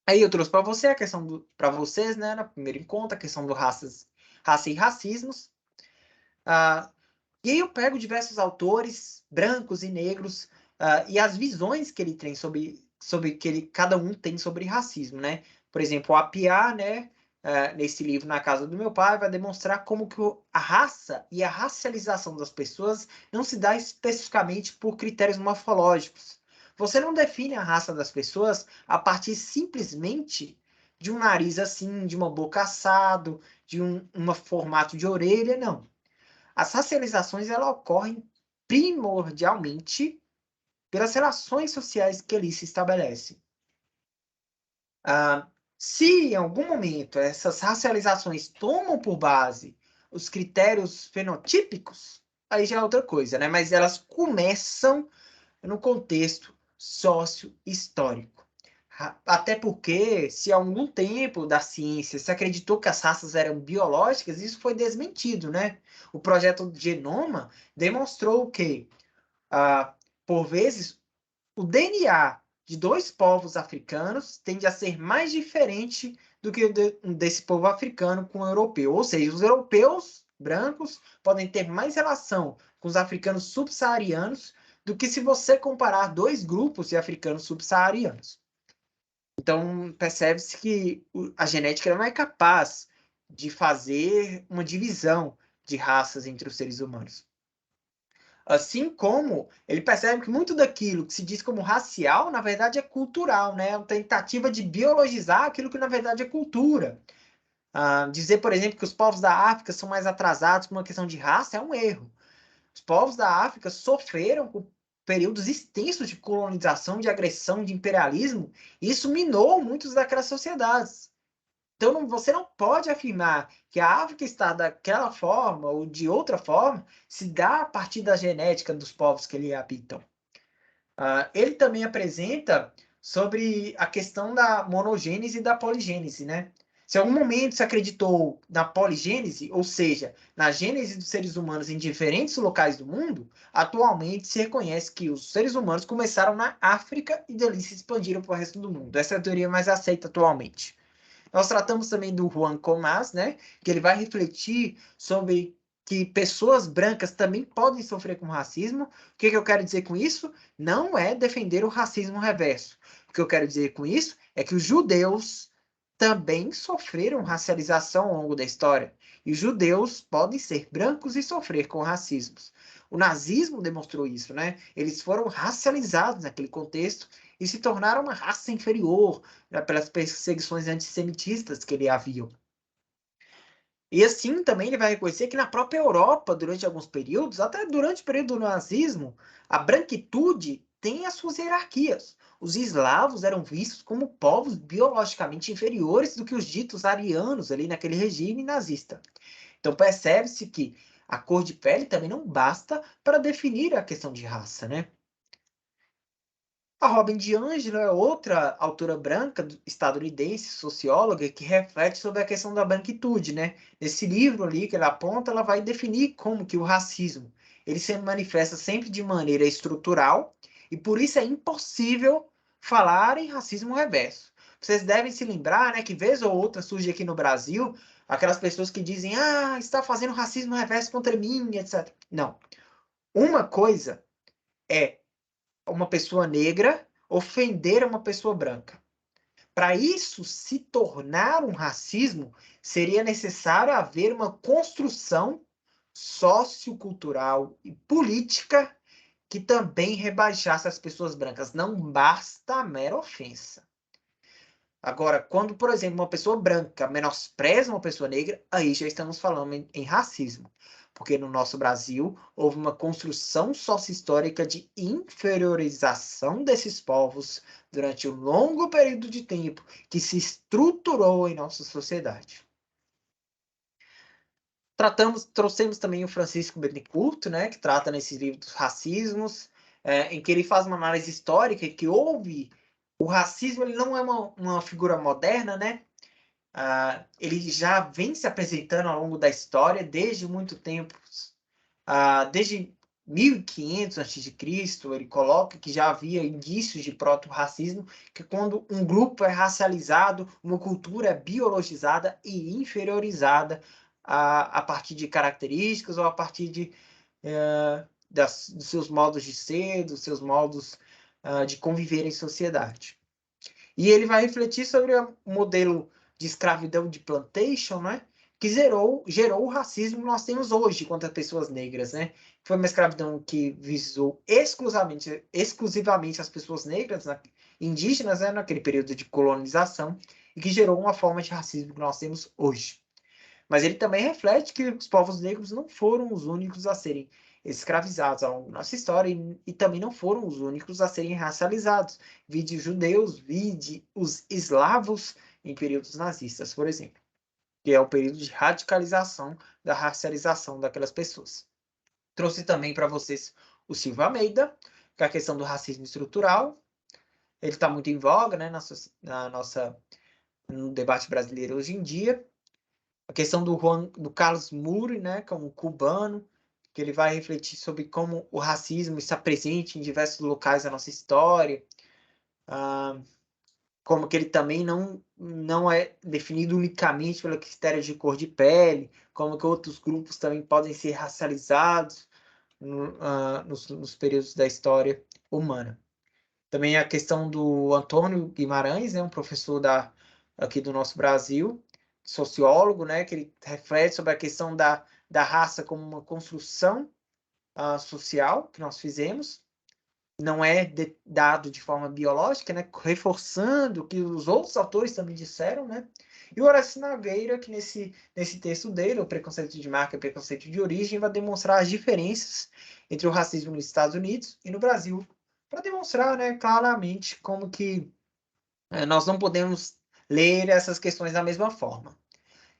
Aí eu trouxe para você a questão para vocês, né, no primeiro encontro, a questão do raça e racismos. E aí eu pego diversos autores, brancos e negros, e as visões que ele tem sobre que cada um tem sobre racismo, né? Por exemplo, o Apiá, né, nesse livro Na Casa do Meu Pai, vai demonstrar como que a raça e a racialização das pessoas não se dá especificamente por critérios morfológicos. Você não define a raça das pessoas a partir simplesmente de um nariz assim, de uma boca assado, de um formato de orelha, não. As racializações elas ocorrem primordialmente pelas relações sociais que ali se estabelecem. Se em algum momento essas racializações tomam por base os critérios fenotípicos, aí já é outra coisa, né? Mas elas começam no contexto sócio-histórico. Até porque, se há algum tempo da ciência se acreditou que as raças eram biológicas, isso foi desmentido, né? O projeto Genoma demonstrou que, por vezes, o DNA de dois povos africanos tende a ser mais diferente do que o desse povo africano com o europeu. Ou seja, os europeus brancos podem ter mais relação com os africanos subsaarianos do que se você comparar dois grupos de africanos subsaarianos. Então, percebe-se que a genética não é capaz de fazer uma divisão de raças entre os seres humanos. Assim como ele percebe que muito daquilo que se diz como racial, na verdade, é cultural, né? É uma tentativa de biologizar aquilo que, na verdade, é cultura. Dizer, por exemplo, que os povos da África são mais atrasados por uma questão de raça é um erro. Os povos da África sofreram com períodos extensos de colonização, de agressão, de imperialismo, e isso minou muitas daquelas sociedades. Então, você não pode afirmar que a África está daquela forma ou de outra forma se dá a partir da genética dos povos que ele habitam. Ele também apresenta sobre a questão da monogênese e da poligênese, né? Se em algum momento se acreditou na poligênese, ou seja, na gênese dos seres humanos em diferentes locais do mundo, atualmente se reconhece que os seres humanos começaram na África e dali se expandiram para o resto do mundo. Essa é a teoria mais aceita atualmente. Nós tratamos também do Juan Comás, né? Que ele vai refletir sobre que pessoas brancas também podem sofrer com racismo. O que eu quero dizer com isso? Não é defender o racismo reverso. O que eu quero dizer com isso é que os judeus também sofreram racialização ao longo da história. E os judeus podem ser brancos e sofrer com racismos. O nazismo demonstrou isso, né? Eles foram racializados naquele contexto e se tornaram uma raça inferior, né, pelas perseguições antissemitistas que ele havia. E assim também ele vai reconhecer que na própria Europa, durante alguns períodos, até durante o período do nazismo, a branquitude tem as suas hierarquias. Os eslavos eram vistos como povos biologicamente inferiores do que os ditos arianos ali naquele regime nazista. Então percebe-se que a cor de pele também não basta para definir a questão de raça, né? A Robin DiAngelo é outra autora branca estadunidense, socióloga, que reflete sobre a questão da branquitude, né? Nesse livro ali que ela aponta, ela vai definir como que o racismo ele se manifesta sempre de maneira estrutural e por isso é impossível falar em racismo reverso. Vocês devem se lembrar, né, que vez ou outra surge aqui no Brasil aquelas pessoas que dizem, está fazendo racismo reverso contra mim, etc. Não. Uma coisa é uma pessoa negra ofender uma pessoa branca. Para isso se tornar um racismo, seria necessário haver uma construção sociocultural e política que também rebaixasse as pessoas brancas. Não basta a mera ofensa. Agora, quando, por exemplo, uma pessoa branca menospreza uma pessoa negra, aí já estamos falando em racismo. Porque no nosso Brasil houve uma construção sócio-histórica de inferiorização desses povos durante um longo período de tempo que se estruturou em nossa sociedade. Trouxemos também o Francisco Bettencourt, né, que trata nesse livro dos racismos, em que ele faz uma análise histórica que houve o racismo, ele não é uma figura moderna, né? Ele já vem se apresentando ao longo da história desde muito tempo, desde 1500 a.C., ele coloca que já havia indícios de proto-racismo, que quando um grupo é racializado, uma cultura é biologizada e inferiorizada a partir de características ou a partir dos seus modos de ser, dos seus modos de conviver em sociedade. E ele vai refletir sobre o modelo de escravidão de plantation, né? Que gerou o racismo que nós temos hoje contra pessoas negras, né? Foi uma escravidão que visou exclusivamente as pessoas negras, né? Indígenas, né? Naquele período de colonização, e que gerou uma forma de racismo que nós temos hoje. Mas ele também reflete que os povos negros não foram os únicos a serem escravizados ao longo da nossa história e também não foram os únicos a serem racializados. Vide judeus, vide os eslavos em períodos nazistas, por exemplo, que é o período de radicalização da racialização daquelas pessoas. Trouxe também para vocês o Silvio Almeida, que é a questão do racismo estrutural. Ele está muito em voga, né, no debate brasileiro hoje em dia. A questão do Carlos Moore, né, que é um cubano, que ele vai refletir sobre como o racismo está presente em diversos locais da nossa história, como que ele também não é definido unicamente pelo critério de cor de pele, como que outros grupos também podem ser racializados nos períodos da história humana. Também a questão do Antônio Guimarães, né, um professor aqui do nosso Brasil, sociólogo, né, que ele reflete sobre a questão da raça como uma construção social que nós fizemos, não é dado de forma biológica, né? Reforçando o que os outros autores também disseram, né? E o Horácio Nogueira, que nesse texto dele, o Preconceito de Marca e o Preconceito de Origem, vai demonstrar as diferenças entre o racismo nos Estados Unidos e no Brasil, para demonstrar, né, claramente como que nós não podemos ler essas questões da mesma forma.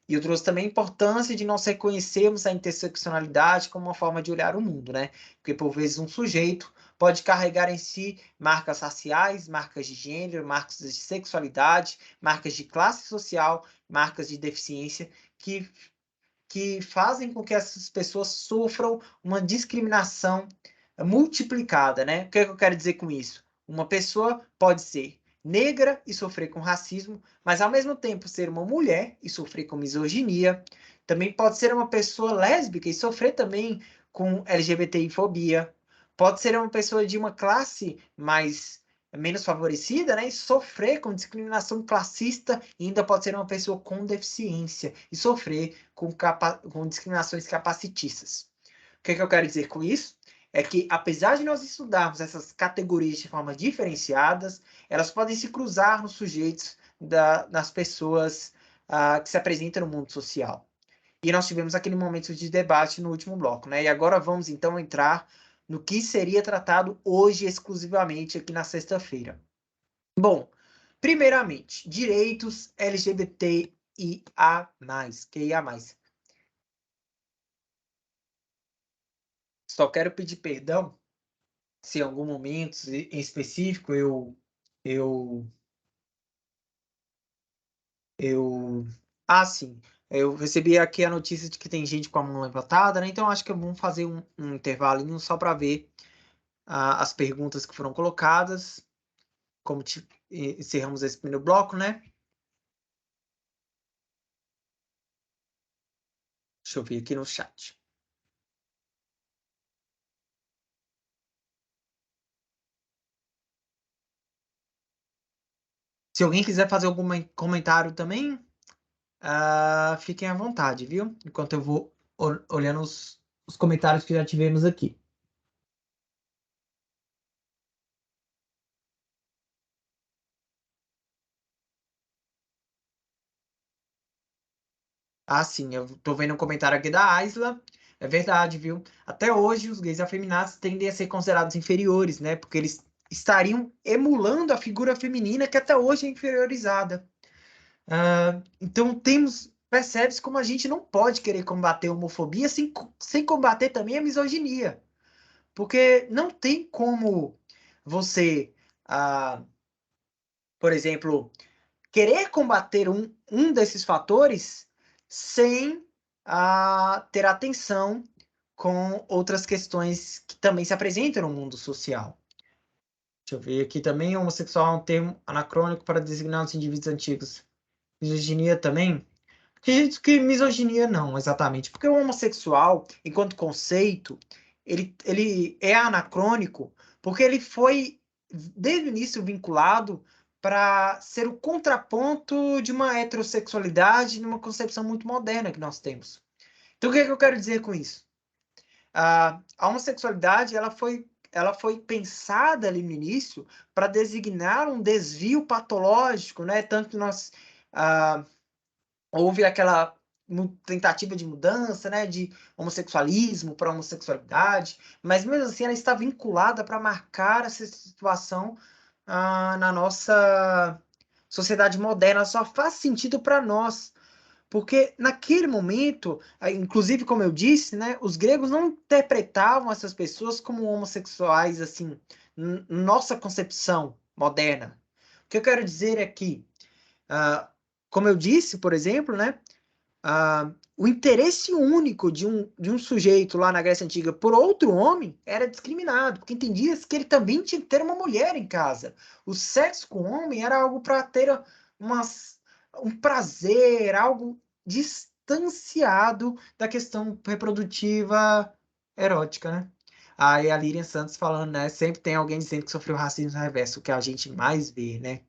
E eu trouxe também a importância de nós reconhecermos a interseccionalidade como uma forma de olhar o mundo, né? Porque, por vezes, um sujeito pode carregar em si marcas raciais, marcas de gênero, marcas de sexualidade, marcas de classe social, marcas de deficiência, que fazem com que essas pessoas sofram uma discriminação multiplicada, né? O que é que eu quero dizer com isso? Uma pessoa pode ser negra e sofrer com racismo, mas ao mesmo tempo ser uma mulher e sofrer com misoginia. Também pode ser uma pessoa lésbica e sofrer também com LGBTI-fobia. Pode ser uma pessoa de uma classe mais menos favorecida, né, e sofrer com discriminação classista, e ainda pode ser uma pessoa com deficiência e sofrer com discriminações capacitistas. O que é que eu quero dizer com isso? É que, apesar de nós estudarmos essas categorias de forma diferenciadas, elas podem se cruzar nos sujeitos das pessoas que se apresentam no mundo social. E nós tivemos aquele momento de debate no último bloco, né? E agora vamos então entrar no que seria tratado hoje exclusivamente aqui na sexta-feira. Bom, primeiramente, direitos LGBTIA+, QIA+. Só quero pedir perdão se em algum momento em específico eu eu sim, eu recebi aqui a notícia de que tem gente com a mão levantada, né? Então acho que vamos fazer um intervalinho só para ver as perguntas que foram colocadas, como encerramos esse primeiro bloco, né? Deixa eu ver aqui no chat. Se alguém quiser fazer algum comentário também, fiquem à vontade, viu? Enquanto eu vou olhando os comentários que já tivemos aqui. Sim, eu tô vendo um comentário aqui da Aisla. É verdade, viu? Até hoje, os gays afeminados tendem a ser considerados inferiores, né? Porque eles estariam emulando a figura feminina que até hoje é inferiorizada. Então, percebe-se como a gente não pode querer combater a homofobia sem combater também a misoginia. Porque não tem como você, por exemplo, querer combater um desses fatores sem ter atenção com outras questões que também se apresentam no mundo social. Deixa eu ver aqui também, homossexual é um termo anacrônico para designar os indivíduos antigos. Misoginia também? Acredito que misoginia não, exatamente. Porque o homossexual, enquanto conceito, ele é anacrônico, porque ele foi, desde o início, vinculado para ser o contraponto de uma heterossexualidade numa concepção muito moderna que nós temos. Então, o que é que eu quero dizer com isso? A homossexualidade ela foi pensada ali no início para designar um desvio patológico, né? Tanto que nós houve aquela tentativa de mudança, né, de homossexualismo para homossexualidade, mas mesmo assim ela está vinculada para marcar essa situação na nossa sociedade moderna. Só faz sentido para nós, porque naquele momento, inclusive como eu disse, né, os gregos não interpretavam essas pessoas como homossexuais assim, nossa concepção moderna. O que eu quero dizer é que como eu disse, por exemplo, né, o interesse único de um sujeito lá na Grécia Antiga por outro homem era discriminado, porque entendia que ele também tinha que ter uma mulher em casa. O sexo com o homem era algo para ter um prazer, algo distanciado da questão reprodutiva erótica, né? Aí a Lilian Santos falando, né? Sempre tem alguém dizendo que sofreu racismo reverso, o que a gente mais vê, né?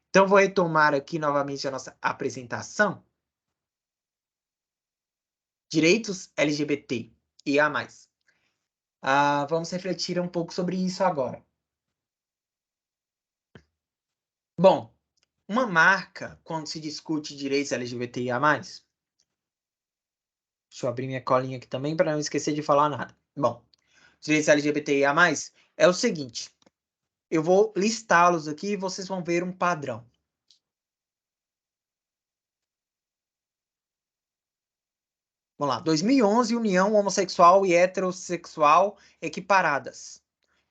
Então, vou retomar aqui novamente a nossa apresentação. direitos LGBT e a mais. Vamos refletir um pouco sobre isso agora. Bom, uma marca, quando se discute direitos LGBTIA+, deixa eu abrir minha colinha aqui também para não esquecer de falar nada. Bom, direitos LGBTIA+, é o seguinte, eu vou listá-los aqui e vocês vão ver um padrão. Vamos lá, 2011, união homossexual e heterossexual equiparadas.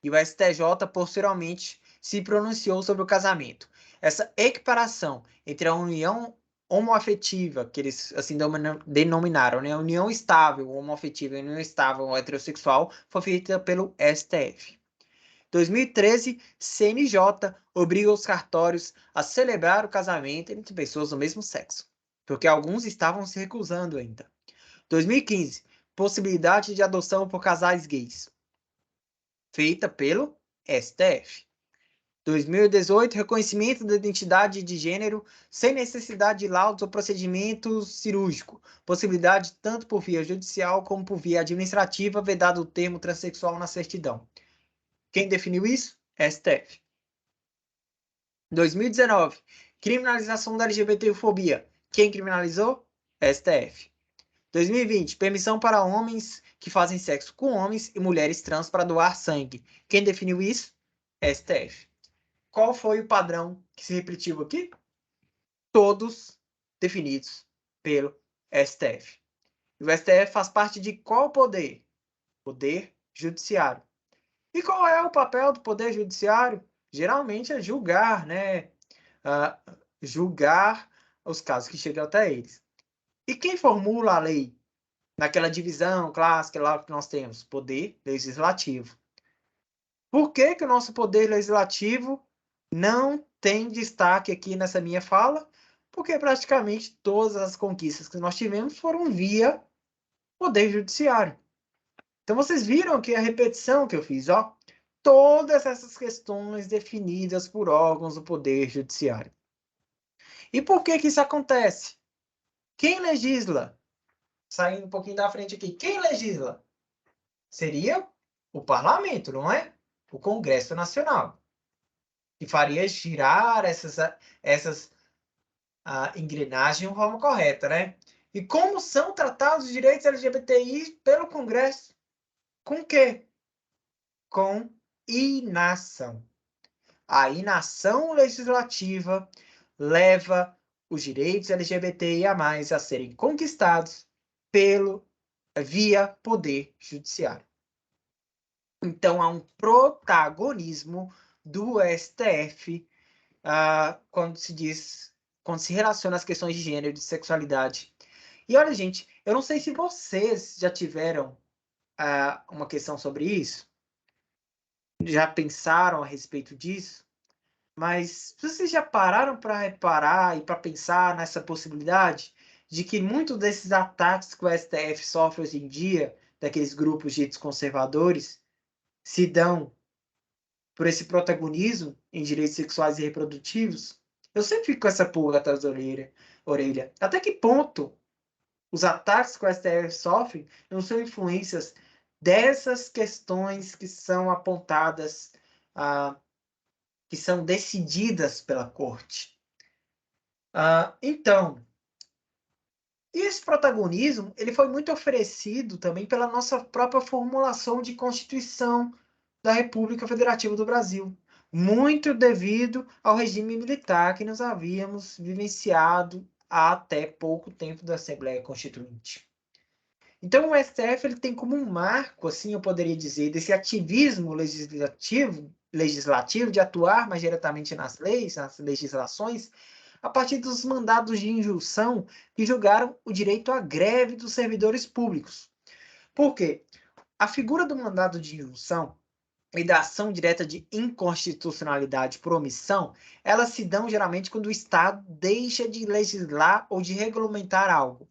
E o STJ posteriormente se pronunciou sobre o casamento. Essa equiparação entre a união homoafetiva, que eles assim denominaram, né? União estável, homoafetiva e união estável heterossexual, foi feita pelo STF. 2013, CNJ obriga os cartórios a celebrar o casamento entre pessoas do mesmo sexo, porque alguns estavam se recusando ainda. 2015, possibilidade de adoção por casais gays, feita pelo STF. 2018, reconhecimento da identidade de gênero sem necessidade de laudos ou procedimento cirúrgico, possibilidade tanto por via judicial como por via administrativa, vedado o termo transexual na certidão. Quem definiu isso? STF. 2019, criminalização da LGBTfobia. Quem criminalizou? STF. 2020, permissão para homens que fazem sexo com homens e mulheres trans para doar sangue. Quem definiu isso? STF. Qual foi o padrão que se repetiu aqui? Todos definidos pelo STF. E o STF faz parte de qual poder? Poder judiciário. E qual é o papel do poder judiciário? Geralmente é julgar, né? Julgar os casos que chegam até eles. E quem formula a lei? Naquela divisão clássica lá que nós temos, poder legislativo. Por que que o nosso poder legislativo não tem destaque aqui nessa minha fala? Porque praticamente todas as conquistas que nós tivemos foram via poder judiciário. Então vocês viram que a repetição que eu fiz, ó, todas essas questões definidas por órgãos do poder judiciário. E por que que isso acontece? Quem legisla? Saindo um pouquinho da frente aqui, quem legisla? Seria o parlamento, não é? O Congresso Nacional, que faria girar essas engrenagens de forma correta, né? E como são tratados os direitos LGBTI pelo Congresso? Com o quê? Com inação. A inação legislativa leva os direitos LGBTIA+ a serem conquistados via poder judiciário. Então, há um protagonismo do STF quando se relaciona às questões de gênero e de sexualidade. E olha, gente, eu não sei se vocês já tiveram uma questão sobre isso, já pensaram a respeito disso, mas vocês já pararam para reparar e para pensar nessa possibilidade de que muitos desses ataques que o STF sofre hoje em dia, daqueles grupos ditos conservadores, se dão por esse protagonismo em direitos sexuais e reprodutivos? Eu sempre fico com essa pulga atrás da orelha. Até que ponto os ataques que o STF sofre não são influências dessas questões que são apontadas, que são decididas pela corte? Então, e esse protagonismo ele foi muito oferecido também pela nossa própria formulação de Constituição da República Federativa do Brasil, muito devido ao regime militar que nós havíamos vivenciado há até pouco tempo da Assembleia Constituinte. Então, o STF ele tem como um marco, assim eu poderia dizer, desse ativismo legislativo de atuar mais diretamente nas leis, nas legislações, a partir dos mandados de injunção que julgaram o direito à greve dos servidores públicos. Por quê? A figura do mandado de injunção e da ação direta de inconstitucionalidade por omissão, elas se dão geralmente quando o Estado deixa de legislar ou de regulamentar algo.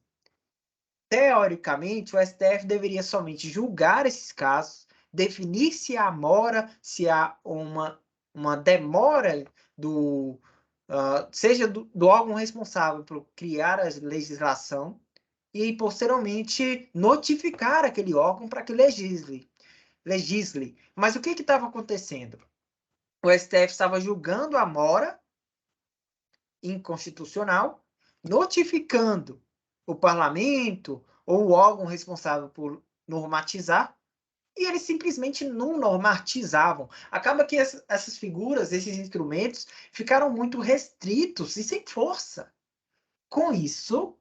Teoricamente, o STF deveria somente julgar esses casos, definir se há mora, se há uma demora seja do órgão responsável por criar a legislação, e, posteriormente, notificar aquele órgão para que legisle. Mas o que estava acontecendo? O STF estava julgando a mora inconstitucional, notificando o parlamento ou o órgão responsável por normatizar, e eles simplesmente não normatizavam. Acaba que essas figuras, esses instrumentos, ficaram muito restritos e sem força. Com isso,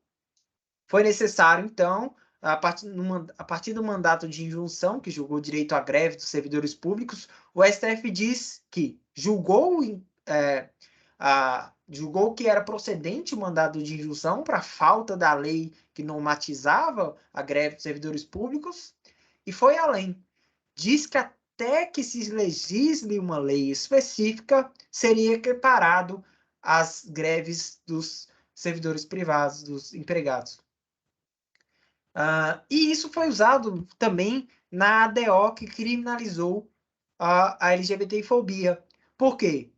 foi necessário, então, a partir do mandato de injunção, que julgou o direito à greve dos servidores públicos, o STF diz que julgou que era procedente o mandado de injunção para falta da lei que normatizava a greve dos servidores públicos e foi além. Diz que até que se legisle uma lei específica, seria equiparado às greves dos servidores privados, dos empregados. E isso foi usado também na ADO, que criminalizou a LGBTfobia. Por quê?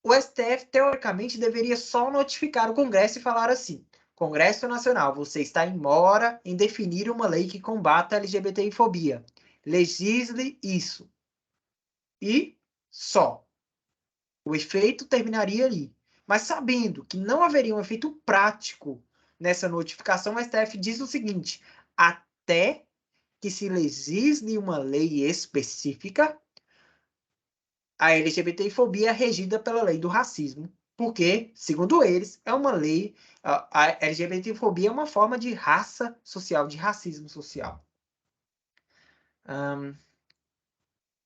O STF, teoricamente, deveria só notificar o Congresso e falar assim: Congresso Nacional, você está em mora em definir uma lei que combata a LGBTfobia. Legisle isso. E só. O efeito terminaria ali. Mas sabendo que não haveria um efeito prático nessa notificação, o STF diz o seguinte: até que se legisle uma lei específica, a LGBTfobia é regida pela lei do racismo, porque, segundo eles, é uma lei, a LGBTfobia é uma forma de raça social, de racismo social.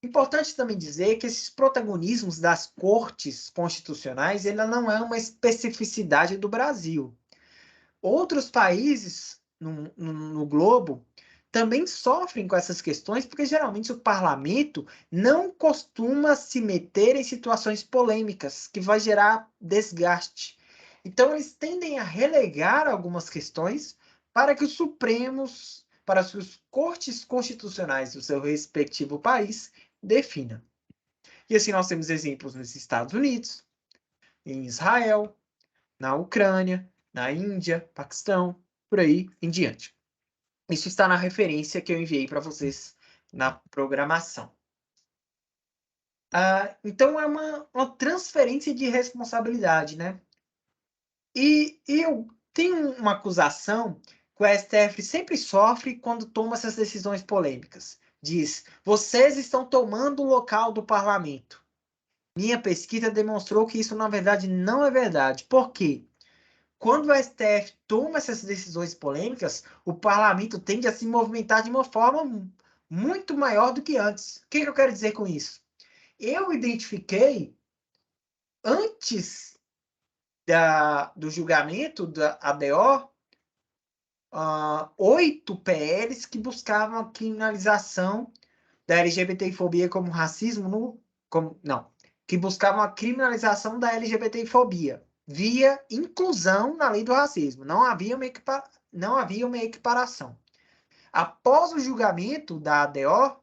Importante também dizer que esses protagonismos das cortes constitucionais, ela não é uma especificidade do Brasil. Outros países no globo também sofrem com essas questões, porque geralmente o parlamento não costuma se meter em situações polêmicas, que vai gerar desgaste. Então, eles tendem a relegar algumas questões para que os supremos, para que os cortes constitucionais do seu respectivo país definam. E assim nós temos exemplos nos Estados Unidos, em Israel, na Ucrânia, na Índia, Paquistão, por aí em diante. Isso está na referência que eu enviei para vocês na programação. Então é uma transferência de responsabilidade, né? E eu tenho uma acusação que o STF sempre sofre quando toma essas decisões polêmicas. Diz: vocês estão tomando o local do parlamento. Minha pesquisa demonstrou que isso, na verdade, não é verdade. Por quê? Quando o STF toma essas decisões polêmicas, o parlamento tende a se movimentar de uma forma muito maior do que antes. O que eu quero dizer com isso? Eu identifiquei, antes do julgamento da ADO, 8 PLs que buscavam a criminalização da LGBTfobia como racismo, que buscavam a criminalização da LGBTfobia via inclusão na lei do racismo. Não havia uma equiparação. Após o julgamento da ADO,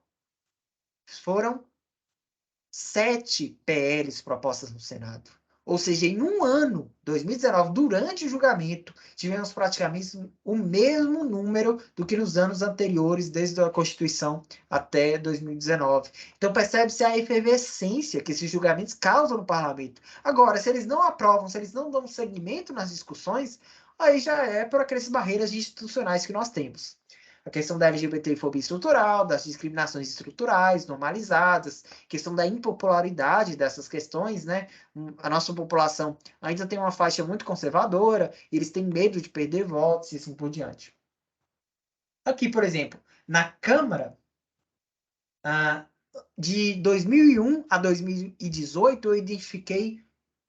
foram 7 PLs propostas no Senado. Ou seja, em um ano, 2019, durante o julgamento, tivemos praticamente o mesmo número do que nos anos anteriores, desde a Constituição até 2019. Então, percebe-se a efervescência que esses julgamentos causam no parlamento. Agora, se eles não aprovam, se eles não dão seguimento nas discussões, aí já é por aquelas barreiras institucionais que nós temos. A questão da LGBTfobia estrutural, das discriminações estruturais normalizadas, questão da impopularidade dessas questões, né? A nossa população ainda tem uma faixa muito conservadora, eles têm medo de perder votos e assim por diante. Aqui, por exemplo, na Câmara, de 2001 a 2018, eu identifiquei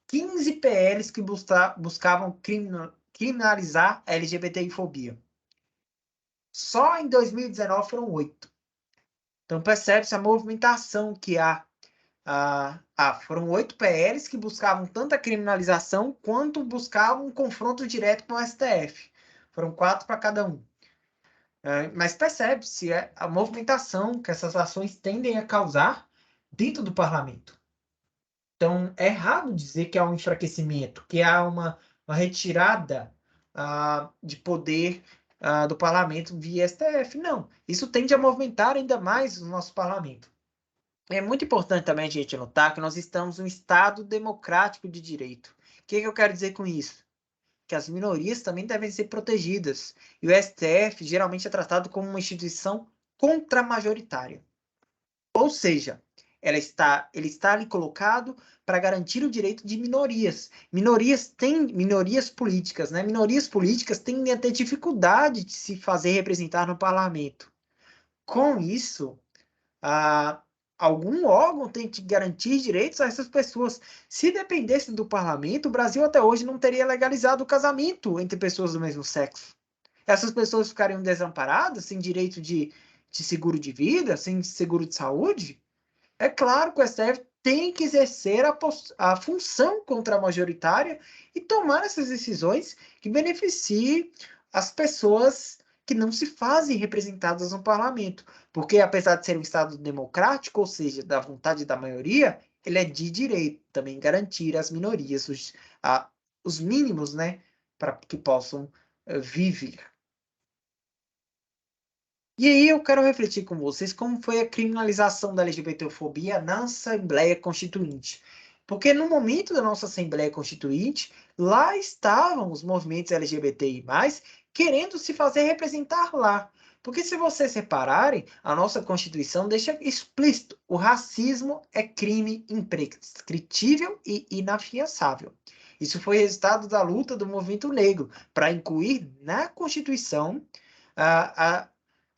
15 PLs que buscavam criminalizar a LGBTfobia. Só em 2019 foram 8. Então percebe-se a movimentação que há. Foram 8 PLs que buscavam tanto a criminalização quanto buscavam um confronto direto com o STF. Foram 4 para cada um. Mas percebe-se a movimentação que essas ações tendem a causar dentro do parlamento. Então é errado dizer que há um enfraquecimento, que há uma retirada de poder do parlamento via STF. Não, isso tende a movimentar ainda mais o nosso parlamento. É muito importante também a gente notar que nós estamos em um Estado democrático de direito. O que eu quero dizer com isso? Que as minorias também devem ser protegidas. E o STF geralmente é tratado como uma instituição contramajoritária. Ou seja, ele está ali colocado para garantir o direito de minorias. Minorias políticas, né? Minorias políticas tendem a ter dificuldade de se fazer representar no parlamento. Com isso, ah, algum órgão tem que garantir direitos a essas pessoas. Se dependesse do parlamento, o Brasil até hoje não teria legalizado o casamento entre pessoas do mesmo sexo. Essas pessoas ficariam desamparadas, sem direito de seguro de vida, sem seguro de saúde. É claro que o STF tem que exercer a função contra-majoritária e tomar essas decisões que beneficiem as pessoas que não se fazem representadas no parlamento. Porque, apesar de ser um Estado democrático, ou seja, da vontade da maioria, ele é de direito também garantir às minorias os mínimos, né, para que possam viver. E aí eu quero refletir com vocês como foi a criminalização da LGBTfobia na Assembleia Constituinte. Porque no momento da nossa Assembleia Constituinte, lá estavam os movimentos LGBTI+, querendo se fazer representar lá. Porque se vocês separarem, a nossa Constituição deixa explícito: o racismo é crime imprescritível e inafiançável. Isso foi resultado da luta do movimento negro para incluir na Constituição a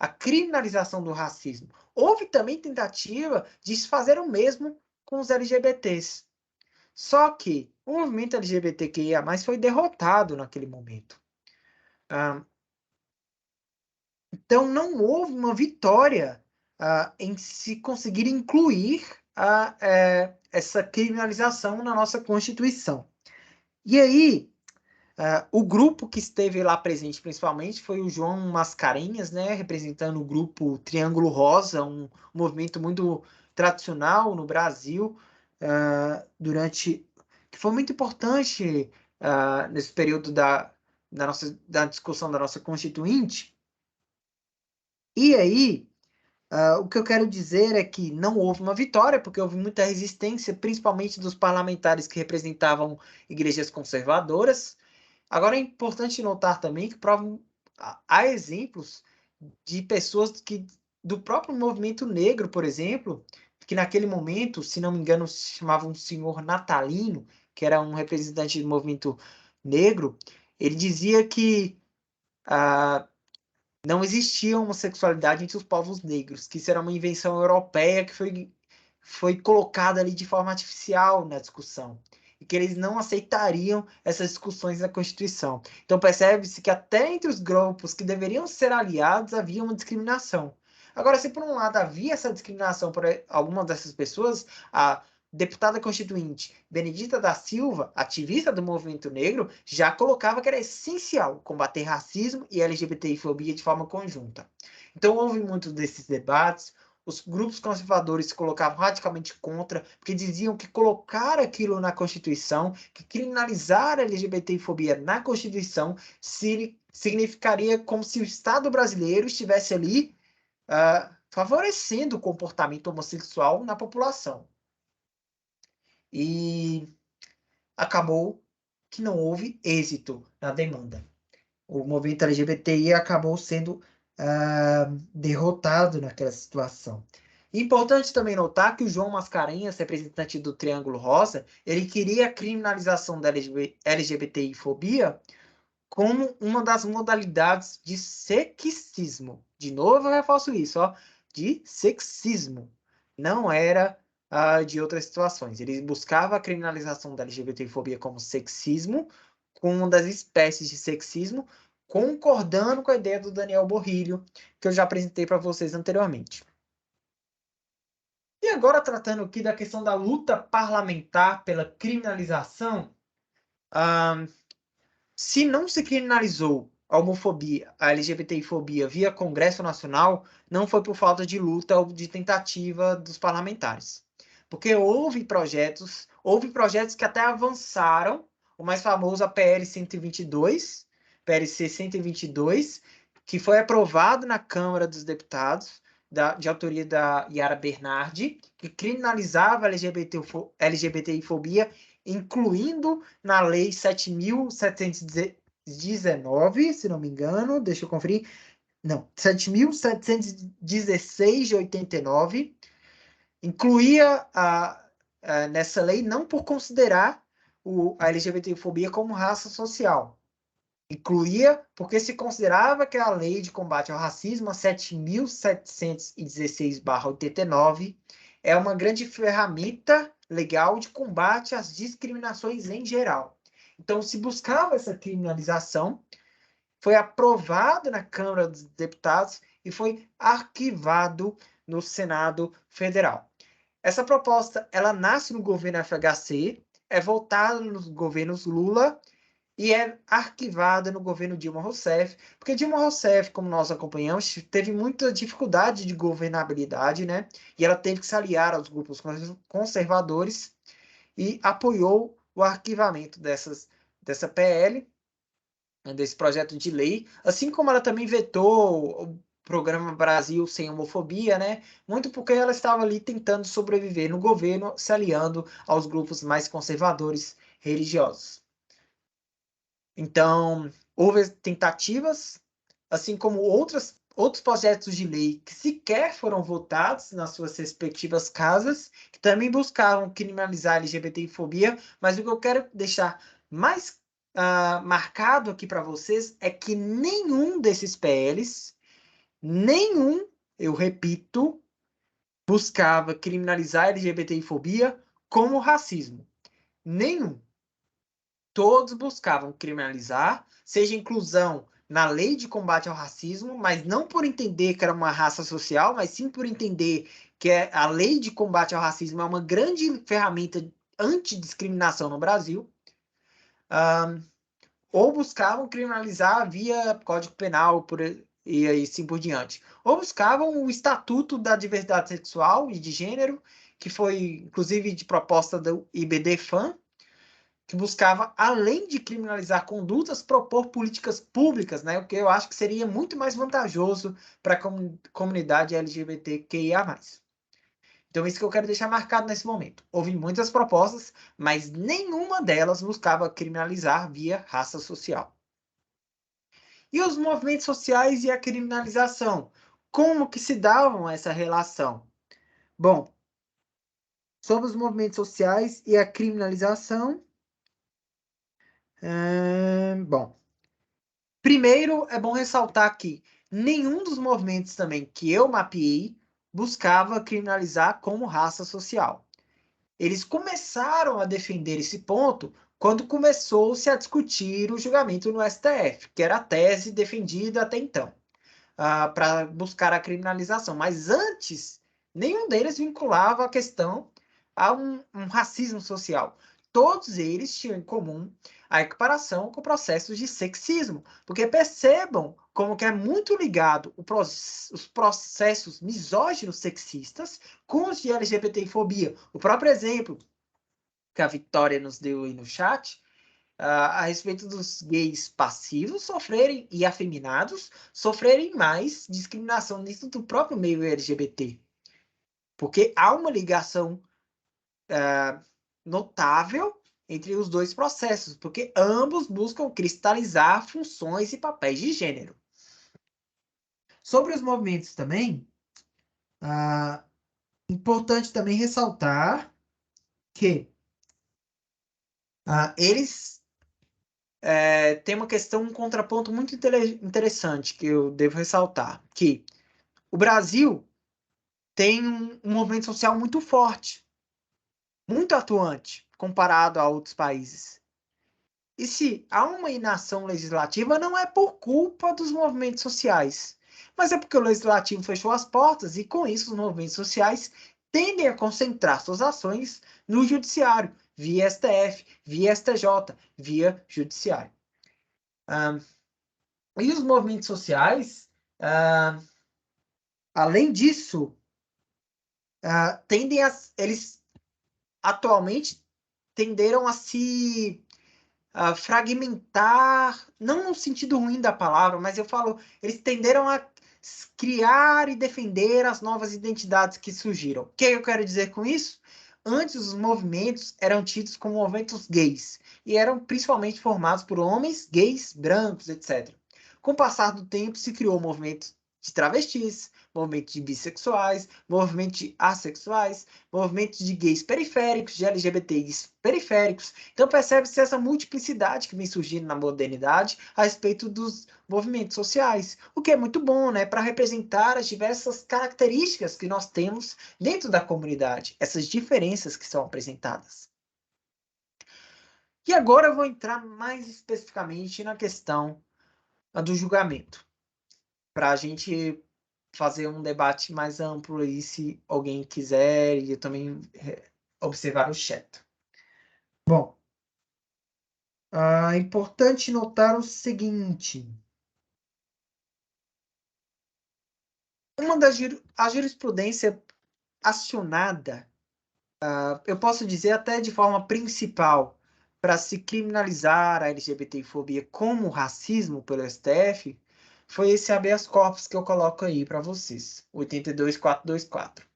a criminalização do racismo. Houve também tentativa de se fazer o mesmo com os LGBTs. Só que o movimento LGBTQIA+ foi derrotado naquele momento. Então não houve uma vitória em se conseguir incluir essa criminalização na nossa Constituição. E aí, o grupo que esteve lá presente, principalmente, foi o João Mascarenhas, né, representando o grupo Triângulo Rosa, um movimento muito tradicional no Brasil, que foi muito importante nesse período da discussão da nossa Constituinte. E aí, o que eu quero dizer é que não houve uma vitória, porque houve muita resistência, principalmente dos parlamentares que representavam igrejas conservadoras. Agora é importante notar também que há exemplos de pessoas do próprio movimento negro, por exemplo, que naquele momento, se não me engano, se chamava um senhor Natalino, que era um representante do movimento negro. Ele dizia que ah, não existia homossexualidade entre os povos negros, que isso era uma invenção europeia que foi colocada ali de forma artificial na discussão, e que eles não aceitariam essas discussões na Constituição. Então percebe-se que até entre os grupos que deveriam ser aliados havia uma discriminação. Agora, se por um lado havia essa discriminação por algumas dessas pessoas, a deputada constituinte Benedita da Silva, ativista do movimento negro, já colocava que era essencial combater racismo e LGBTfobia de forma conjunta. Então houve muitos desses debates. Os grupos conservadores se colocavam radicalmente contra, porque diziam que colocar aquilo na Constituição, que criminalizar a LGBTfobia na Constituição, significaria como se o Estado brasileiro estivesse ali favorecendo o comportamento homossexual na população. E acabou que não houve êxito na demanda. O movimento LGBTI acabou sendo derrotado naquela situação. Importante também notar que o João Mascarenhas, representante do Triângulo Rosa, ele queria a criminalização da LGBTI-fobia como uma das modalidades de sexismo. De novo, eu reforço isso, ó, de sexismo. Não era de outras situações. Ele buscava a criminalização da LGBTfobia como sexismo, como uma das espécies de sexismo, concordando com a ideia do Daniel Borilho, que eu já apresentei para vocês anteriormente. E agora, tratando aqui da questão da luta parlamentar pela criminalização, se não se criminalizou a homofobia, a LGBTfobia via Congresso Nacional, não foi por falta de luta ou de tentativa dos parlamentares. Porque houve projetos que até avançaram, o mais famoso a PL 122, PLC 122, que foi aprovado na Câmara dos Deputados, de autoria da Yara Bernardi, que criminalizava a LGBTfobia, incluindo na Lei 7.719, se não me engano, deixa eu conferir, não, 7.716 de 89, incluía nessa lei não por considerar a LGBTfobia como raça social, incluía porque se considerava que a Lei de Combate ao Racismo, a 7.716/89, é uma grande ferramenta legal de combate às discriminações em geral. Então, se buscava essa criminalização, foi aprovado na Câmara dos Deputados e foi arquivado no Senado Federal. Essa proposta, ela nasce no governo FHC, é votada nos governos Lula e é arquivada no governo Dilma Rousseff, porque Dilma Rousseff, como nós acompanhamos, teve muita dificuldade de governabilidade, né? E ela teve que se aliar aos grupos conservadores e apoiou o arquivamento dessa PL, desse projeto de lei, assim como ela também vetou o programa Brasil Sem Homofobia, né? Muito porque ela estava ali tentando sobreviver no governo, se aliando aos grupos mais conservadores religiosos. Então, houve tentativas, assim como outros projetos de lei que sequer foram votados nas suas respectivas casas, que também buscavam criminalizar a LGBTfobia, mas o que eu quero deixar mais marcado aqui para vocês é que nenhum desses PLs, nenhum, eu repito, buscava criminalizar a LGBTfobia como racismo. Nenhum. Todos buscavam criminalizar, seja inclusão na lei de combate ao racismo, mas não por entender que era uma raça social, mas sim por entender que a lei de combate ao racismo é uma grande ferramenta antidiscriminação no Brasil, ou buscavam criminalizar via Código Penal e assim por diante. Ou buscavam o Estatuto da Diversidade Sexual e de Gênero, que foi, inclusive, de proposta do IBDFAM, que buscava, além de criminalizar condutas, propor políticas públicas, né? O que eu acho que seria muito mais vantajoso para a comunidade LGBTQIA+. Então, isso que eu quero deixar marcado nesse momento. Houve muitas propostas, mas nenhuma delas buscava criminalizar via raça social. E os movimentos sociais e a criminalização? Como que se davam essa relação? Bom, sobre os movimentos sociais e a criminalização, bom, primeiro, é bom ressaltar que nenhum dos movimentos também que eu mapeei buscava criminalizar como raça social. Eles começaram a defender esse ponto quando começou-se a discutir o julgamento no STF, que era a tese defendida até então, para buscar a criminalização. Mas antes, nenhum deles vinculava a questão a um racismo social. Todos eles tinham em comum a equiparação com processos de sexismo, porque percebam como que é muito ligado os processos misóginos sexistas com os de LGBTfobia. O próprio exemplo que a Vitória nos deu aí no chat, a respeito dos gays passivos sofrerem e afeminados sofrerem mais discriminação dentro do próprio meio LGBT. Porque há uma ligação notável entre os dois processos, porque ambos buscam cristalizar funções e papéis de gênero. Sobre os movimentos também, importante também ressaltar que eles têm uma questão, um contraponto muito interessante que eu devo ressaltar, que o Brasil tem um movimento social muito forte, muito atuante, comparado a outros países. E se há uma inação legislativa, não é por culpa dos movimentos sociais, mas é porque o legislativo fechou as portas e, com isso, os movimentos sociais tendem a concentrar suas ações no judiciário, via STF, via STJ, via judiciário. E os movimentos sociais, além disso, eles atualmente tenderam a se fragmentar, não no sentido ruim da palavra, mas eu falo, eles tenderam a criar e defender as novas identidades que surgiram. O que eu quero dizer com isso? Antes, os movimentos eram tidos como movimentos gays e eram principalmente formados por homens gays, brancos, etc. Com o passar do tempo, se criou o movimento de travestis, movimento de bissexuais, movimento de assexuais, movimentos de gays periféricos, de LGBTs periféricos. Então percebe-se essa multiplicidade que vem surgindo na modernidade a respeito dos movimentos sociais, o que é muito bom, né, para representar as diversas características que nós temos dentro da comunidade, essas diferenças que são apresentadas. E agora eu vou entrar mais especificamente na questão do julgamento, para a gente fazer um debate mais amplo aí, se alguém quiser, e eu também observar o chat. Bom, é importante notar o seguinte. A jurisprudência acionada, eu posso dizer até de forma principal, para se criminalizar a LGBTfobia como racismo pelo STF, foi esse habeas corpus que eu coloco aí para vocês, 82424.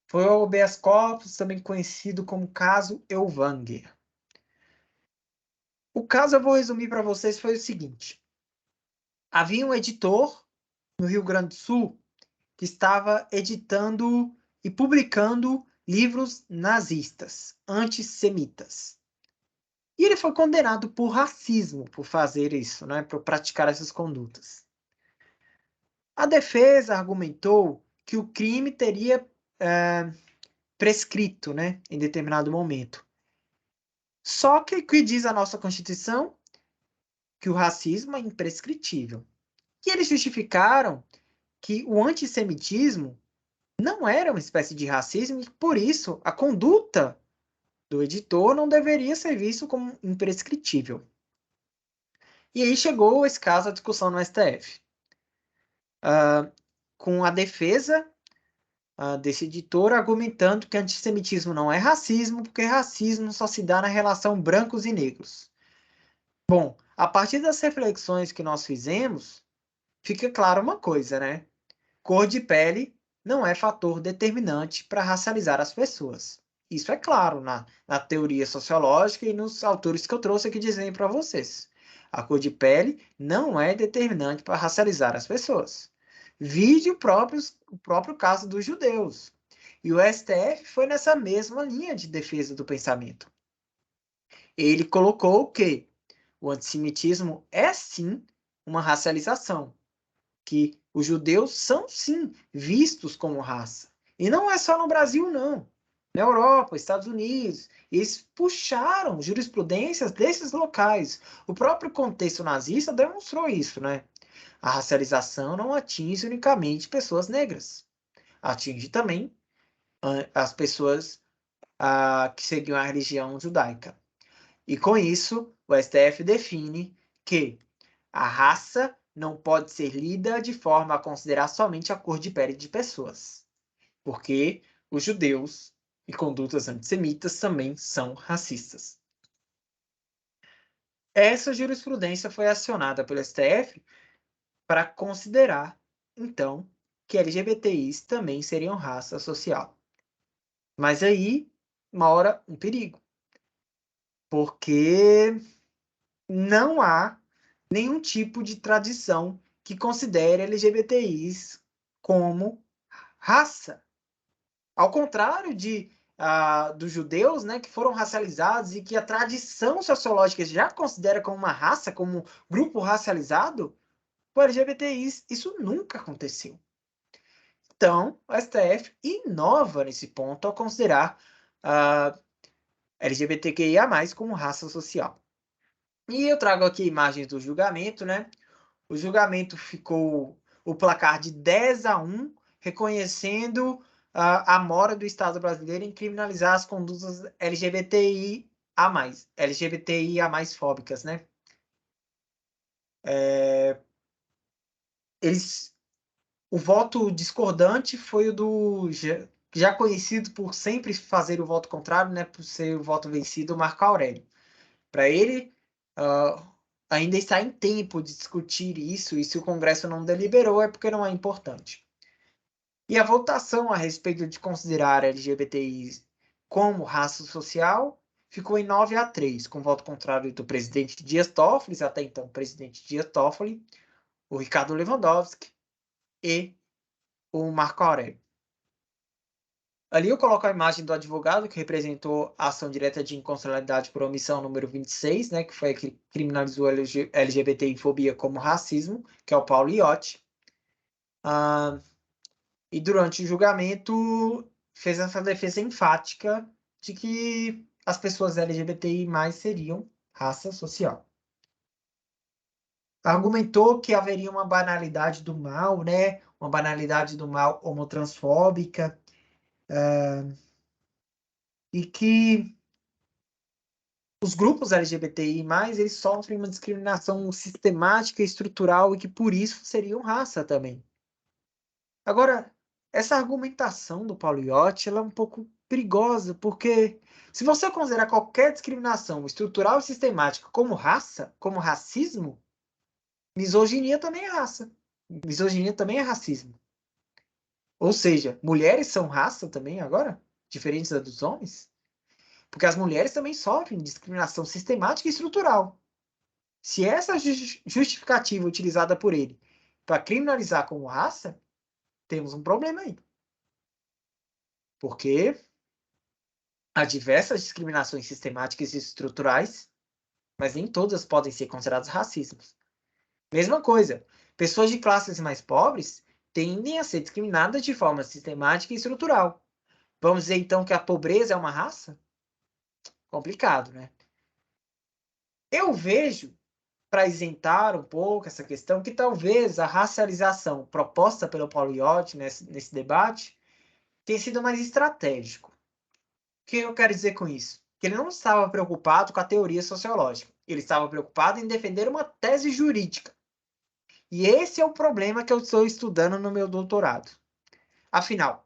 Foi o habeas corpus, também conhecido como caso Elvanger. O caso eu vou resumir para vocês foi o seguinte. Havia um editor no Rio Grande do Sul que estava editando e publicando livros nazistas, antissemitas. E ele foi condenado por racismo por fazer isso, né, por praticar essas condutas. A defesa argumentou que o crime teria prescrito, né, em determinado momento. Só que o que diz a nossa Constituição? Que o racismo é imprescritível. E eles justificaram que o antissemitismo não era uma espécie de racismo e, por isso, a conduta do editor não deveria ser visto como imprescritível. E aí chegou esse caso à discussão no STF. Com a defesa desse editor argumentando que antissemitismo não é racismo, porque racismo só se dá na relação brancos e negros. Bom, a partir das reflexões que nós fizemos, fica claro uma coisa, né? Cor de pele não é fator determinante para racializar as pessoas. Isso é claro na teoria sociológica e nos autores que eu trouxe aqui dizendo para vocês. A cor de pele não é determinante para racializar as pessoas. Vide o próprio caso dos judeus. E o STF foi nessa mesma linha de defesa do pensamento. Ele colocou que o antissemitismo é sim uma racialização, que os judeus são, sim, vistos como raça. E não é só no Brasil, não. Na Europa, Estados Unidos, eles puxaram jurisprudências desses locais. O próprio contexto nazista demonstrou isso, né? A racialização não atinge unicamente pessoas negras. Atinge também as pessoas que seguiam a religião judaica. E com isso, o STF define que a raça não pode ser lida de forma a considerar somente a cor de pele de pessoas, porque os judeus e condutas antissemitas também são racistas. Essa jurisprudência foi acionada pelo STF para considerar, então, que LGBTIs também seriam raça social. Mas aí mora um perigo, porque não há nenhum tipo de tradição que considere LGBTIs como raça. Ao contrário dos judeus, né, que foram racializados e que a tradição sociológica já considera como uma raça, como grupo racializado, o LGBTIs, isso nunca aconteceu. Então, o STF inova nesse ponto ao considerar LGBTQIA+, como raça social. E eu trago aqui imagens do julgamento, né? O julgamento ficou o placar de 10-1, reconhecendo a mora do Estado brasileiro em criminalizar as condutas LGBTIA+, fóbicas, né? O voto discordante foi o do já conhecido por sempre fazer o voto contrário, né? Por ser o voto vencido, Marco Aurélio. Para ele, ainda está em tempo de discutir isso, e se o Congresso não deliberou é porque não é importante. E a votação a respeito de considerar LGBTI como raça social ficou em 9-3, com voto contrário do presidente Dias Toffoli, até então presidente Dias Toffoli, o Ricardo Lewandowski e o Marco Aurélio. Ali eu coloco a imagem do advogado que representou a ação direta de inconstitucionalidade por omissão número 26, né, que foi a que criminalizou a LGBTI-fobia como racismo, que é o Paulo Iotti. E durante o julgamento fez essa defesa enfática de que as pessoas LGBTI+ seriam raça social. Argumentou que haveria uma banalidade do mal, né? Uma banalidade do mal homotransfóbica, e que os grupos LGBTI+, eles sofrem uma discriminação sistemática e estrutural e que por isso seriam raça também. Agora, essa argumentação do Paulo Iotti, ela é um pouco perigosa, porque se você considerar qualquer discriminação estrutural e sistemática como raça, como racismo, misoginia também é raça. Misoginia também é racismo. Ou seja, mulheres são raça também agora? Diferentes da dos homens? Porque as mulheres também sofrem discriminação sistemática e estrutural. Se essa justificativa utilizada por ele para criminalizar como raça, temos um problema aí. Porque há diversas discriminações sistemáticas e estruturais, mas nem todas podem ser consideradas racismos. Mesma coisa, pessoas de classes mais pobres tendem a ser discriminadas de forma sistemática e estrutural. Vamos dizer então que a pobreza é uma raça? Complicado, né? Eu vejo, para isentar um pouco essa questão, que talvez a racialização proposta pelo Paulo Iotti nesse debate tenha sido mais estratégico. O que eu quero dizer com isso? Que ele não estava preocupado com a teoria sociológica. Ele estava preocupado em defender uma tese jurídica. E esse é o problema que eu estou estudando no meu doutorado. Afinal,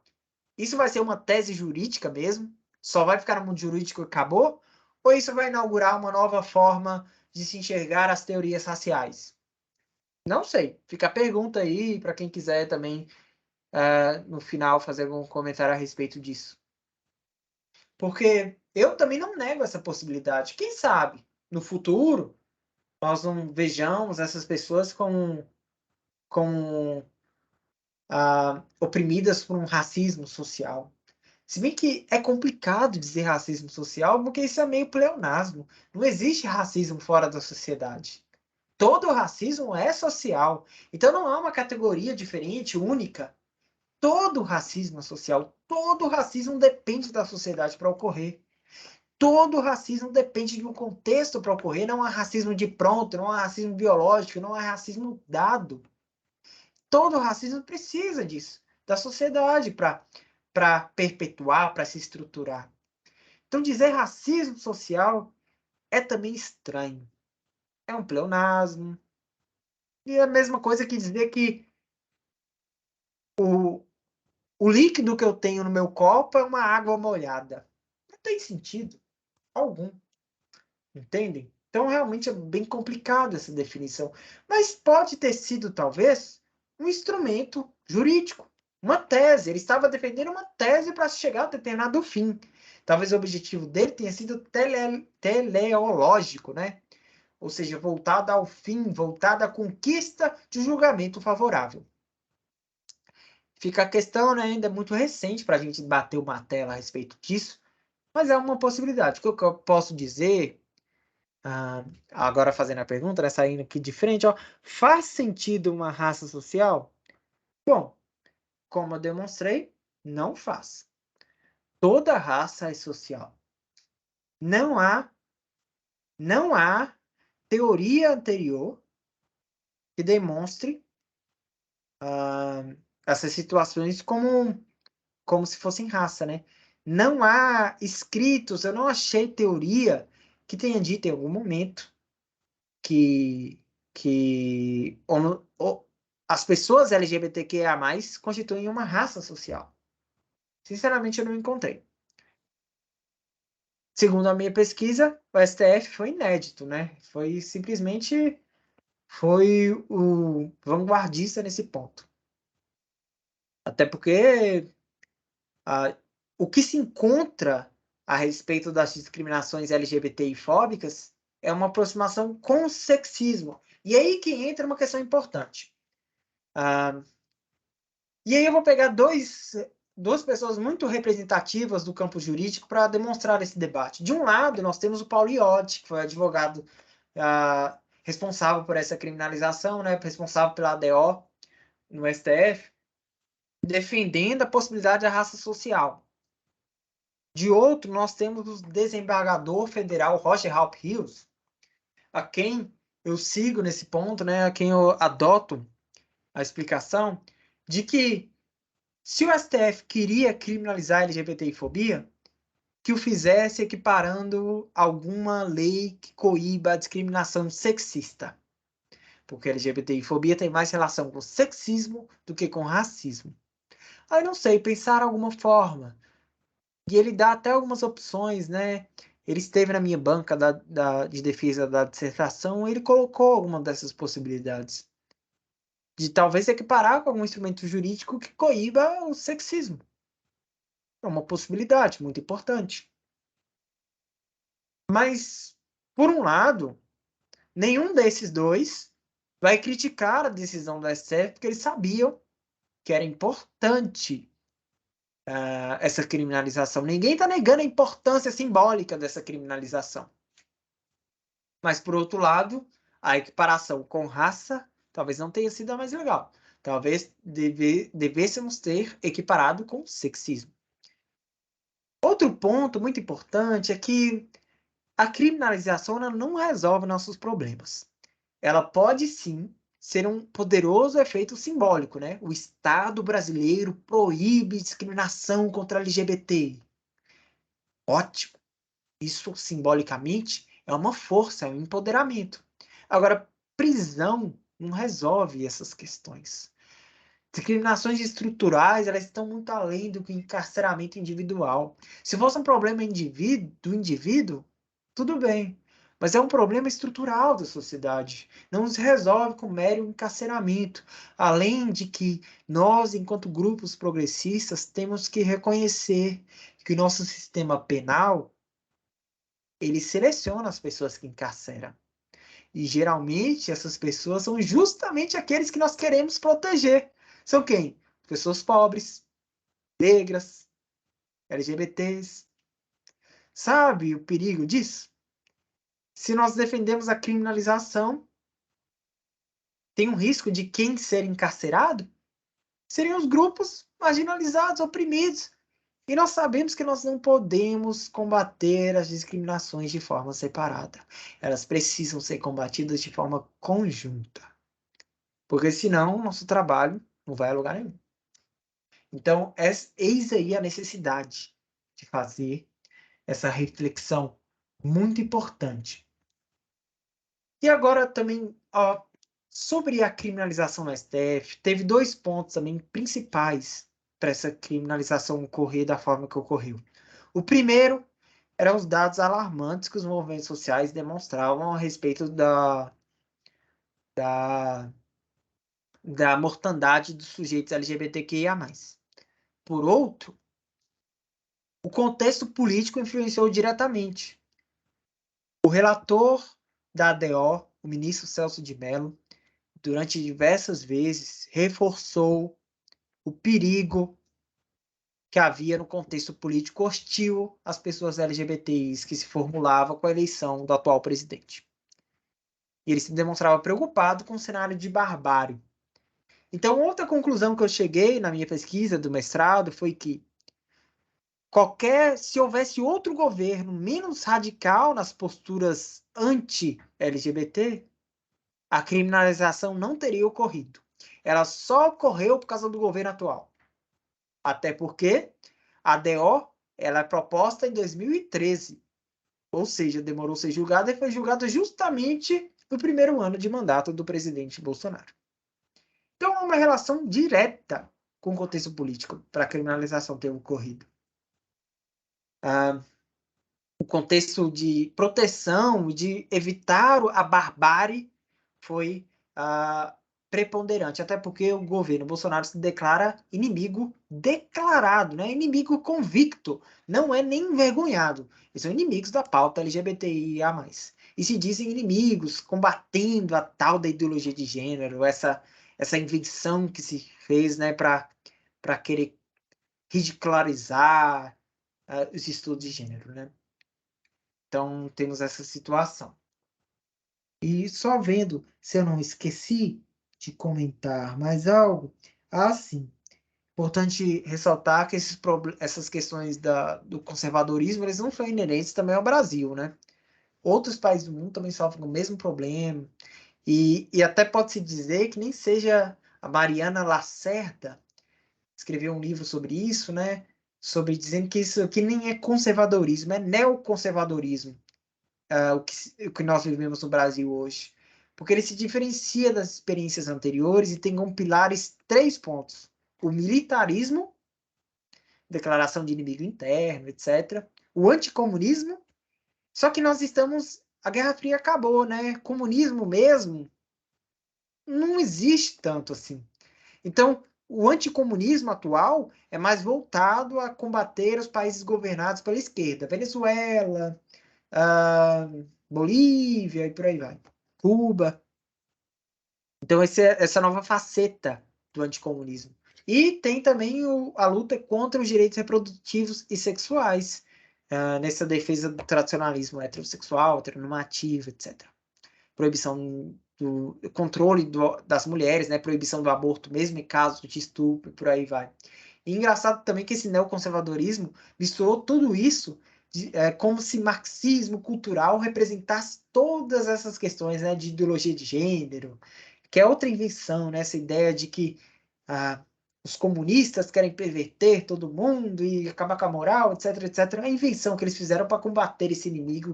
isso vai ser uma tese jurídica mesmo? Só vai ficar no mundo jurídico e acabou? Ou isso vai inaugurar uma nova forma de se enxergar as teorias raciais? Não sei. Fica a pergunta aí para quem quiser também, no final, fazer algum comentário a respeito disso. Porque eu também não nego essa possibilidade. Quem sabe, no futuro, nós não vejamos essas pessoas como oprimidas por um racismo social. Se bem que é complicado dizer racismo social, porque isso é meio pleonasmo. Não existe racismo fora da sociedade. Todo racismo é social. Então não há uma categoria diferente, única. Todo racismo é social. Todo racismo depende da sociedade para ocorrer. Todo racismo depende de um contexto para ocorrer. Não é racismo de pronto, não é racismo biológico, não é racismo dado. Todo racismo precisa disso, da sociedade para perpetuar, para se estruturar. Então, dizer racismo social é também estranho. É um pleonasmo. E é a mesma coisa que dizer que o, o líquido que eu tenho no meu copo é uma água molhada. Não tem sentido algum. Entendem? Então, realmente é bem complicado essa definição. Mas pode ter sido, talvez, um instrumento jurídico, uma tese. Ele estava defendendo uma tese para chegar a determinado fim. Talvez o objetivo dele tenha sido teleológico, né? Ou seja, voltado ao fim, voltado à conquista de um julgamento favorável. Fica a questão, né? Ainda é muito recente para a gente bater uma tela a respeito disso, mas é uma possibilidade. O que eu posso dizer. Agora fazendo a pergunta, né, saindo aqui de frente, ó, faz sentido uma raça social? Bom, como eu demonstrei, não faz. Toda raça é social. Não há, não há teoria anterior que demonstre essas situações como se fossem raça, né? Não há escritos, eu não achei teoria que tenha dito em algum momento que, que as pessoas LGBTQIA+, constituem uma raça social. Sinceramente, eu não encontrei. Segundo a minha pesquisa, o STF foi inédito, né? Foi simplesmente o vanguardista nesse ponto. Até porque o que se encontra a respeito das discriminações LGBTI-fóbicas é uma aproximação com o sexismo. E aí que entra uma questão importante. E aí eu vou pegar duas pessoas muito representativas do campo jurídico para demonstrar esse debate. De um lado, nós temos o Paulo Iotti, que foi advogado responsável por essa criminalização, né, responsável pela ADO no STF, defendendo a possibilidade da raça social. De outro, nós temos o desembargador federal Roger Halp Rios, a quem eu sigo nesse ponto, né, a quem eu adoto a explicação de que se o STF queria criminalizar a LGBTI-fobia, que o fizesse equiparando alguma lei que coíba a discriminação sexista. Porque a LGBTI-fobia tem mais relação com sexismo do que com racismo. Aí não sei, pensar alguma forma. E ele dá até algumas opções, né? Ele esteve na minha banca de defesa da dissertação, ele colocou alguma dessas possibilidades. De talvez equiparar com algum instrumento jurídico que coíba o sexismo. É uma possibilidade muito importante. Mas, por um lado, nenhum desses dois vai criticar a decisão do STF, porque eles sabiam que era importante essa criminalização. Ninguém está negando a importância simbólica dessa criminalização. Mas, por outro lado, a equiparação com raça talvez não tenha sido a mais legal. Talvez devêssemos ter equiparado com sexismo. Outro ponto muito importante é que a criminalização não resolve nossos problemas. Ela pode sim ser um poderoso efeito simbólico, né? O Estado brasileiro proíbe discriminação contra LGBT. Ótimo. Isso simbolicamente é uma força, é um empoderamento. Agora, prisão não resolve essas questões. Discriminações estruturais, elas estão muito além do que encarceramento individual. Se fosse um problema do indivíduo, tudo bem. Mas é um problema estrutural da sociedade. Não se resolve com mero encarceramento. Além de que nós, enquanto grupos progressistas, temos que reconhecer que o nosso sistema penal ele seleciona as pessoas que encarcera. E geralmente essas pessoas são justamente aqueles que nós queremos proteger. São quem? Pessoas pobres, negras, LGBTs. Sabe o perigo disso? Se nós defendemos a criminalização, tem um risco de quem ser encarcerado seriam os grupos marginalizados, oprimidos. E nós sabemos que nós não podemos combater as discriminações de forma separada. Elas precisam ser combatidas de forma conjunta. Porque senão nosso trabalho não vai a lugar nenhum. Então, eis aí a necessidade de fazer essa reflexão muito importante. E agora também, sobre a criminalização no STF, teve dois pontos também principais para essa criminalização ocorrer da forma que ocorreu. O primeiro eram os dados alarmantes que os movimentos sociais demonstravam a respeito da, da mortandade dos sujeitos LGBTQIA+. Por outro, o contexto político influenciou diretamente. O relator da ADO, o ministro Celso de Mello, durante diversas vezes reforçou o perigo que havia no contexto político hostil às pessoas LGBTIs que se formulava com a eleição do atual presidente. E ele se demonstrava preocupado com o cenário de barbárie. Então, outra conclusão que eu cheguei na minha pesquisa do mestrado foi que se houvesse outro governo menos radical nas posturas anti-LGBT, a criminalização não teria ocorrido. Ela só ocorreu por causa do governo atual. Até porque a DO ela é proposta em 2013. Ou seja, demorou a ser julgada e foi julgada justamente no primeiro ano de mandato do presidente Bolsonaro. Então, há uma relação direta com o contexto político para a criminalização ter ocorrido. o contexto de proteção, de evitar a barbárie, foi preponderante, até porque o governo Bolsonaro se declara inimigo declarado, né? Inimigo convicto, não é nem envergonhado. Eles são inimigos da pauta LGBTIA+. E se dizem inimigos, combatendo a tal da ideologia de gênero, essa invenção que se fez, né, para querer ridicularizar os estudos de gênero, né? Então, temos essa situação. E só vendo se eu não esqueci de comentar mais algo. Sim, importante ressaltar que essas questões do conservadorismo, eles não são inerentes também ao Brasil, né? Outros países do mundo também sofrem o mesmo problema. E até pode-se dizer que nem seja a Mariana Lacerda escreveu um livro sobre isso, né? Sobre dizendo que isso aqui nem é conservadorismo, é neoconservadorismo. O que nós vivemos no Brasil hoje. Porque ele se diferencia das experiências anteriores e tem como pilares três pontos: o militarismo, declaração de inimigo interno, etc. O anticomunismo, só que nós estamos. A Guerra Fria acabou, né? Comunismo mesmo não existe tanto assim. Então, o anticomunismo atual é mais voltado a combater os países governados pela esquerda. Venezuela, ah, Bolívia e por aí vai. Cuba. Então, essa nova faceta do anticomunismo. E tem também a luta contra os direitos reprodutivos e sexuais, nessa defesa do tradicionalismo heterossexual, heteronormativo, etc. Proibição do controle das mulheres, né? Proibição do aborto, mesmo em caso de estupro, por aí vai. E engraçado também que esse neoconservadorismo misturou tudo isso como se marxismo cultural representasse todas essas questões, né, de ideologia de gênero, que é outra invenção, né, essa ideia de que ah, os comunistas querem perverter todo mundo e acabar com a moral, etc, etc. É a invenção que eles fizeram para combater esse inimigo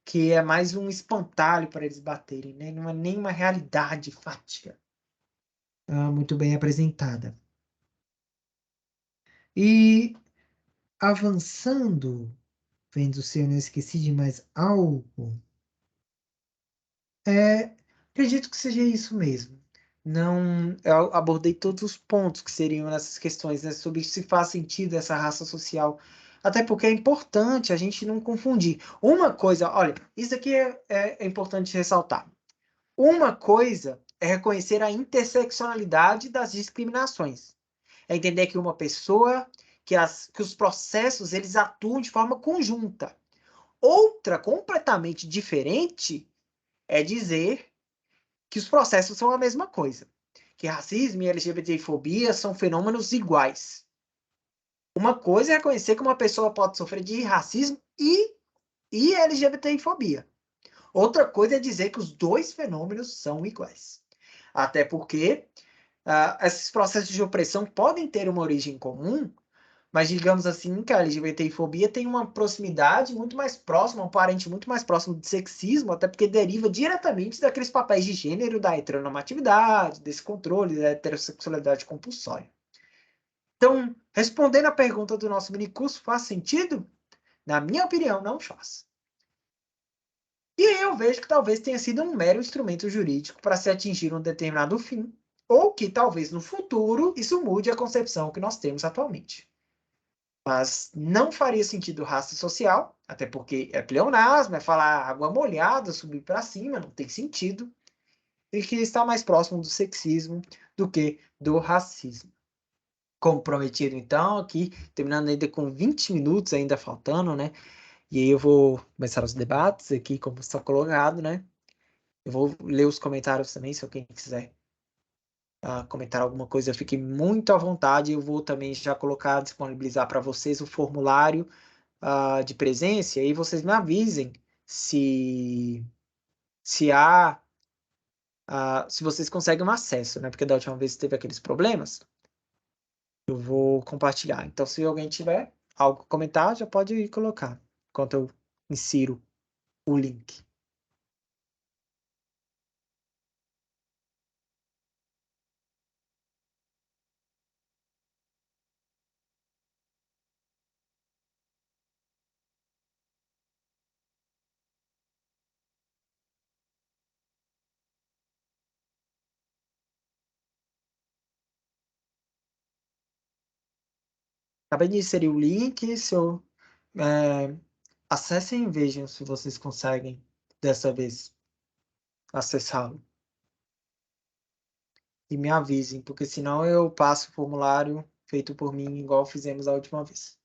que é mais um espantalho para eles baterem, né? Não é nem uma realidade fática muito bem apresentada. E avançando, vendo se eu não esqueci de mais algo, acredito que seja isso mesmo. Não, eu abordei todos os pontos que seriam nessas questões, né, sobre se faz sentido essa raça social. Até porque é importante a gente não confundir. Uma coisa, olha, isso aqui é importante ressaltar. Uma coisa é reconhecer a interseccionalidade das discriminações. É entender que uma pessoa, que os processos eles atuam de forma conjunta. Outra, completamente diferente, é dizer que os processos são a mesma coisa. Que racismo e LGBTfobia são fenômenos iguais. Uma coisa é reconhecer que uma pessoa pode sofrer de racismo e LGBTfobia. Outra coisa é dizer que os dois fenômenos são iguais. Até porque esses processos de opressão podem ter uma origem comum, mas digamos assim que a LGBTfobia tem uma proximidade muito mais próxima, um parente muito mais próximo do sexismo, até porque deriva diretamente daqueles papéis de gênero da heteronormatividade, desse controle da heterossexualidade compulsória. Então, respondendo à pergunta do nosso minicurso, faz sentido? Na minha opinião, não faz. E eu vejo que talvez tenha sido um mero instrumento jurídico para se atingir um determinado fim, ou que talvez no futuro isso mude a concepção que nós temos atualmente. Mas não faria sentido raça social, até porque é pleonasmo, é falar água molhada, subir para cima, não tem sentido, e que está mais próximo do sexismo do que do racismo. Como prometido, então, aqui, terminando ainda com 20 minutos ainda faltando, né? E aí eu vou começar os debates aqui, como está colocado, né? Eu vou ler os comentários também, se alguém quiser comentar alguma coisa, fique muito à vontade. Eu vou também já colocar, disponibilizar para vocês o formulário de presença, e aí vocês me avisem se há, se vocês conseguem um acesso, né? Porque da última vez teve aqueles problemas. Eu vou compartilhar. Então, se alguém tiver algo a comentar, já pode ir colocar, enquanto eu insiro o link. Acabei de inserir o link, acessem e vejam se vocês conseguem dessa vez acessá-lo. E me avisem, porque senão eu passo o formulário feito por mim, igual fizemos a última vez.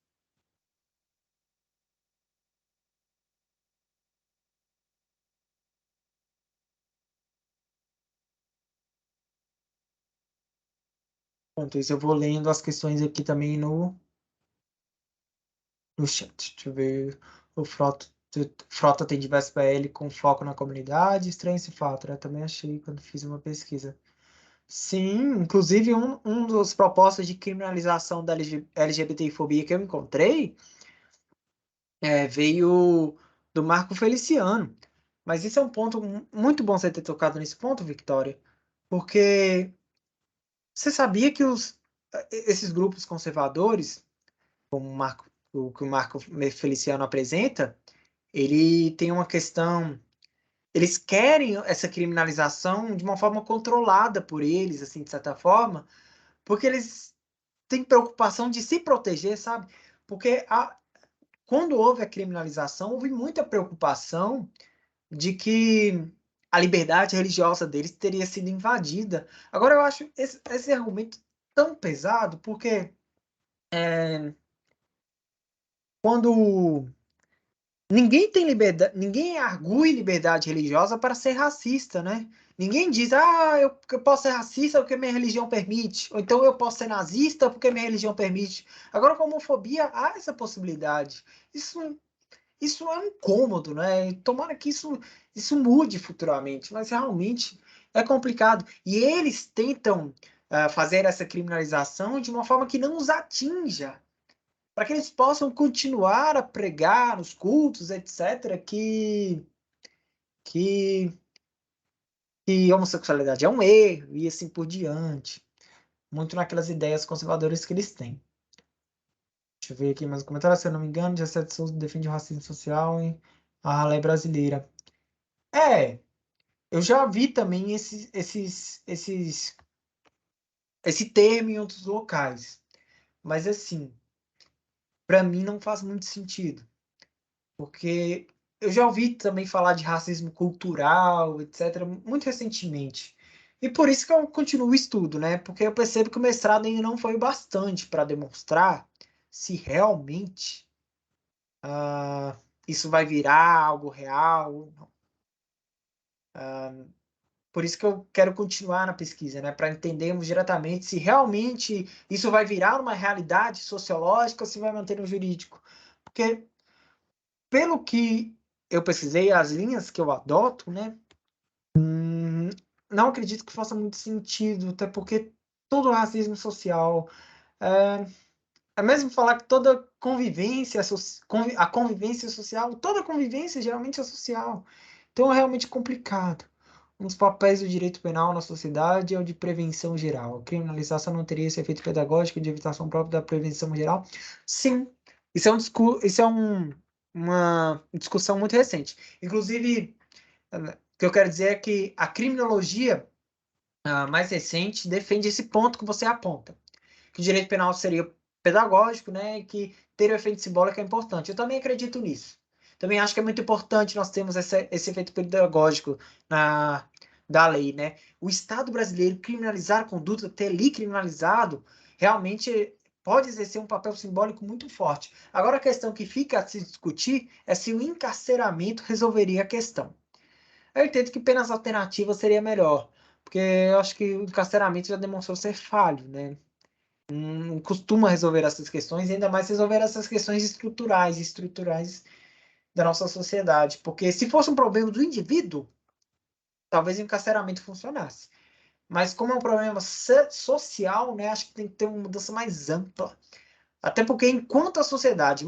Enquanto isso, eu vou lendo as questões aqui também no chat. Deixa eu ver. O Frota tem diversos PL com foco na comunidade. Estranho esse fato, né? Também achei quando fiz uma pesquisa. Sim, inclusive um dos propostas de criminalização da LGBTfobia que eu encontrei veio do Marco Feliciano. Mas isso é um ponto muito bom você ter tocado nesse ponto, Victoria, porque você sabia que esses grupos conservadores, como o que o Marco Feliciano apresenta, ele tem uma questão. Eles querem essa criminalização de uma forma controlada por eles, assim, de certa forma, porque eles têm preocupação de se proteger, sabe? Porque quando houve a criminalização, houve muita preocupação de que a liberdade religiosa deles teria sido invadida. Agora, eu acho esse argumento tão pesado, porque quando ninguém tem liberdade, ninguém argue liberdade religiosa para ser racista, né? Ninguém diz, eu posso ser racista porque minha religião permite, ou então eu posso ser nazista porque minha religião permite. Agora, com a homofobia, há essa possibilidade. Isso, isso é um incômodo, né? Tomara que isso mude futuramente, mas realmente é complicado. E eles tentam fazer essa criminalização de uma forma que não os atinja para que eles possam continuar a pregar nos cultos, etc., que, que homossexualidade é um erro e assim por diante. Muito naquelas ideias conservadoras que eles têm. Deixa eu ver aqui mais um comentário. Se eu não me engano, 17 Souza defende o racismo social em a lei brasileira. É, eu já vi também esse termo em outros locais. Mas assim, para mim não faz muito sentido. Porque eu já ouvi também falar de racismo cultural, etc., muito recentemente. E por isso que eu continuo o estudo, né? Porque eu percebo que o mestrado ainda não foi o bastante para demonstrar se realmente ah, isso vai virar algo real. Por isso que eu quero continuar na pesquisa, né? Para entendermos diretamente se realmente isso vai virar uma realidade sociológica ou se vai manter no jurídico. Porque, pelo que eu pesquisei, as linhas que eu adoto, né? Não acredito que faça muito sentido, até porque todo racismo social é mesmo falar que toda convivência, a convivência social, toda convivência geralmente é social. Então é realmente complicado. Um dos papéis do direito penal na sociedade é o de prevenção geral. A criminalização não teria esse efeito pedagógico de evitação própria da prevenção geral? Sim, isso é uma discussão muito recente. Inclusive, o que eu quero dizer é que a criminologia mais recente defende esse ponto que você aponta, que o direito penal seria pedagógico, né, e que ter o efeito simbólico é importante. Eu também acredito nisso. Também acho que é muito importante nós termos esse efeito pedagógico da lei, né? O Estado brasileiro criminalizar a conduta, ter ali criminalizado, realmente pode exercer um papel simbólico muito forte. Agora, a questão que fica a se discutir é se o encarceramento resolveria a questão. Eu entendo que penas alternativas seria melhor, porque eu acho que o encarceramento já demonstrou ser falho, né? Não costuma resolver essas questões, ainda mais resolver essas questões estruturais da nossa sociedade. Porque se fosse um problema do indivíduo, talvez o encarceramento funcionasse. Mas como é um problema social, né, acho que tem que ter uma mudança mais ampla. Até porque enquanto a sociedade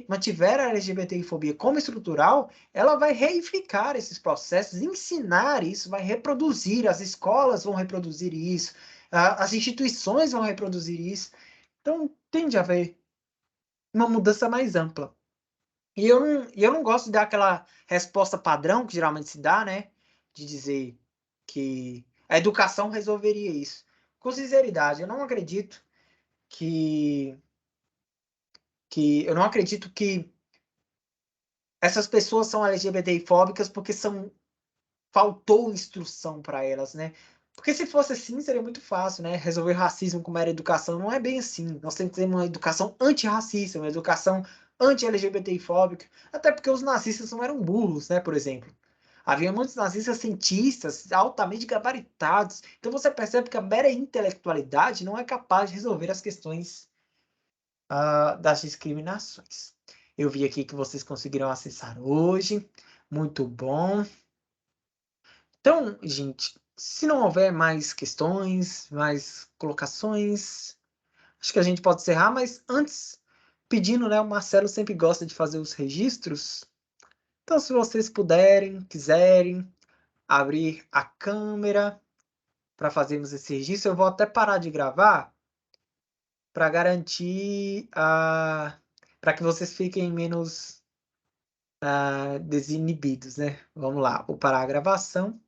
mantiver a LGBTfobia como estrutural, ela vai reificar esses processos, ensinar isso, vai reproduzir, as escolas vão reproduzir isso, as instituições vão reproduzir isso. Então, tende a haver uma mudança mais ampla. E eu não gosto de dar aquela resposta padrão que geralmente se dá, né? De dizer que a educação resolveria isso. Com sinceridade, eu não acredito que que eu não acredito que essas pessoas são LGBTfóbicas porque faltou instrução para elas, né? Porque se fosse assim, seria muito fácil, né? Resolver racismo com mera educação não é bem assim. Nós temos que ter uma educação antirracista, uma educação anti-LGBTfóbica, até porque os nazistas não eram burros, né? Por exemplo. Havia muitos nazistas cientistas altamente gabaritados. Então você percebe que a mera intelectualidade não é capaz de resolver as questões das discriminações. Eu vi aqui que vocês conseguiram acessar hoje. Muito bom. Então, gente, se não houver mais questões, mais colocações, acho que a gente pode encerrar, mas antes, pedindo, né? O Marcelo sempre gosta de fazer os registros. Então, se vocês puderem, quiserem, abrir a câmera para fazermos esse registro, eu vou até parar de gravar para garantir para que vocês fiquem menos desinibidos, né? Vamos lá, vou parar a gravação.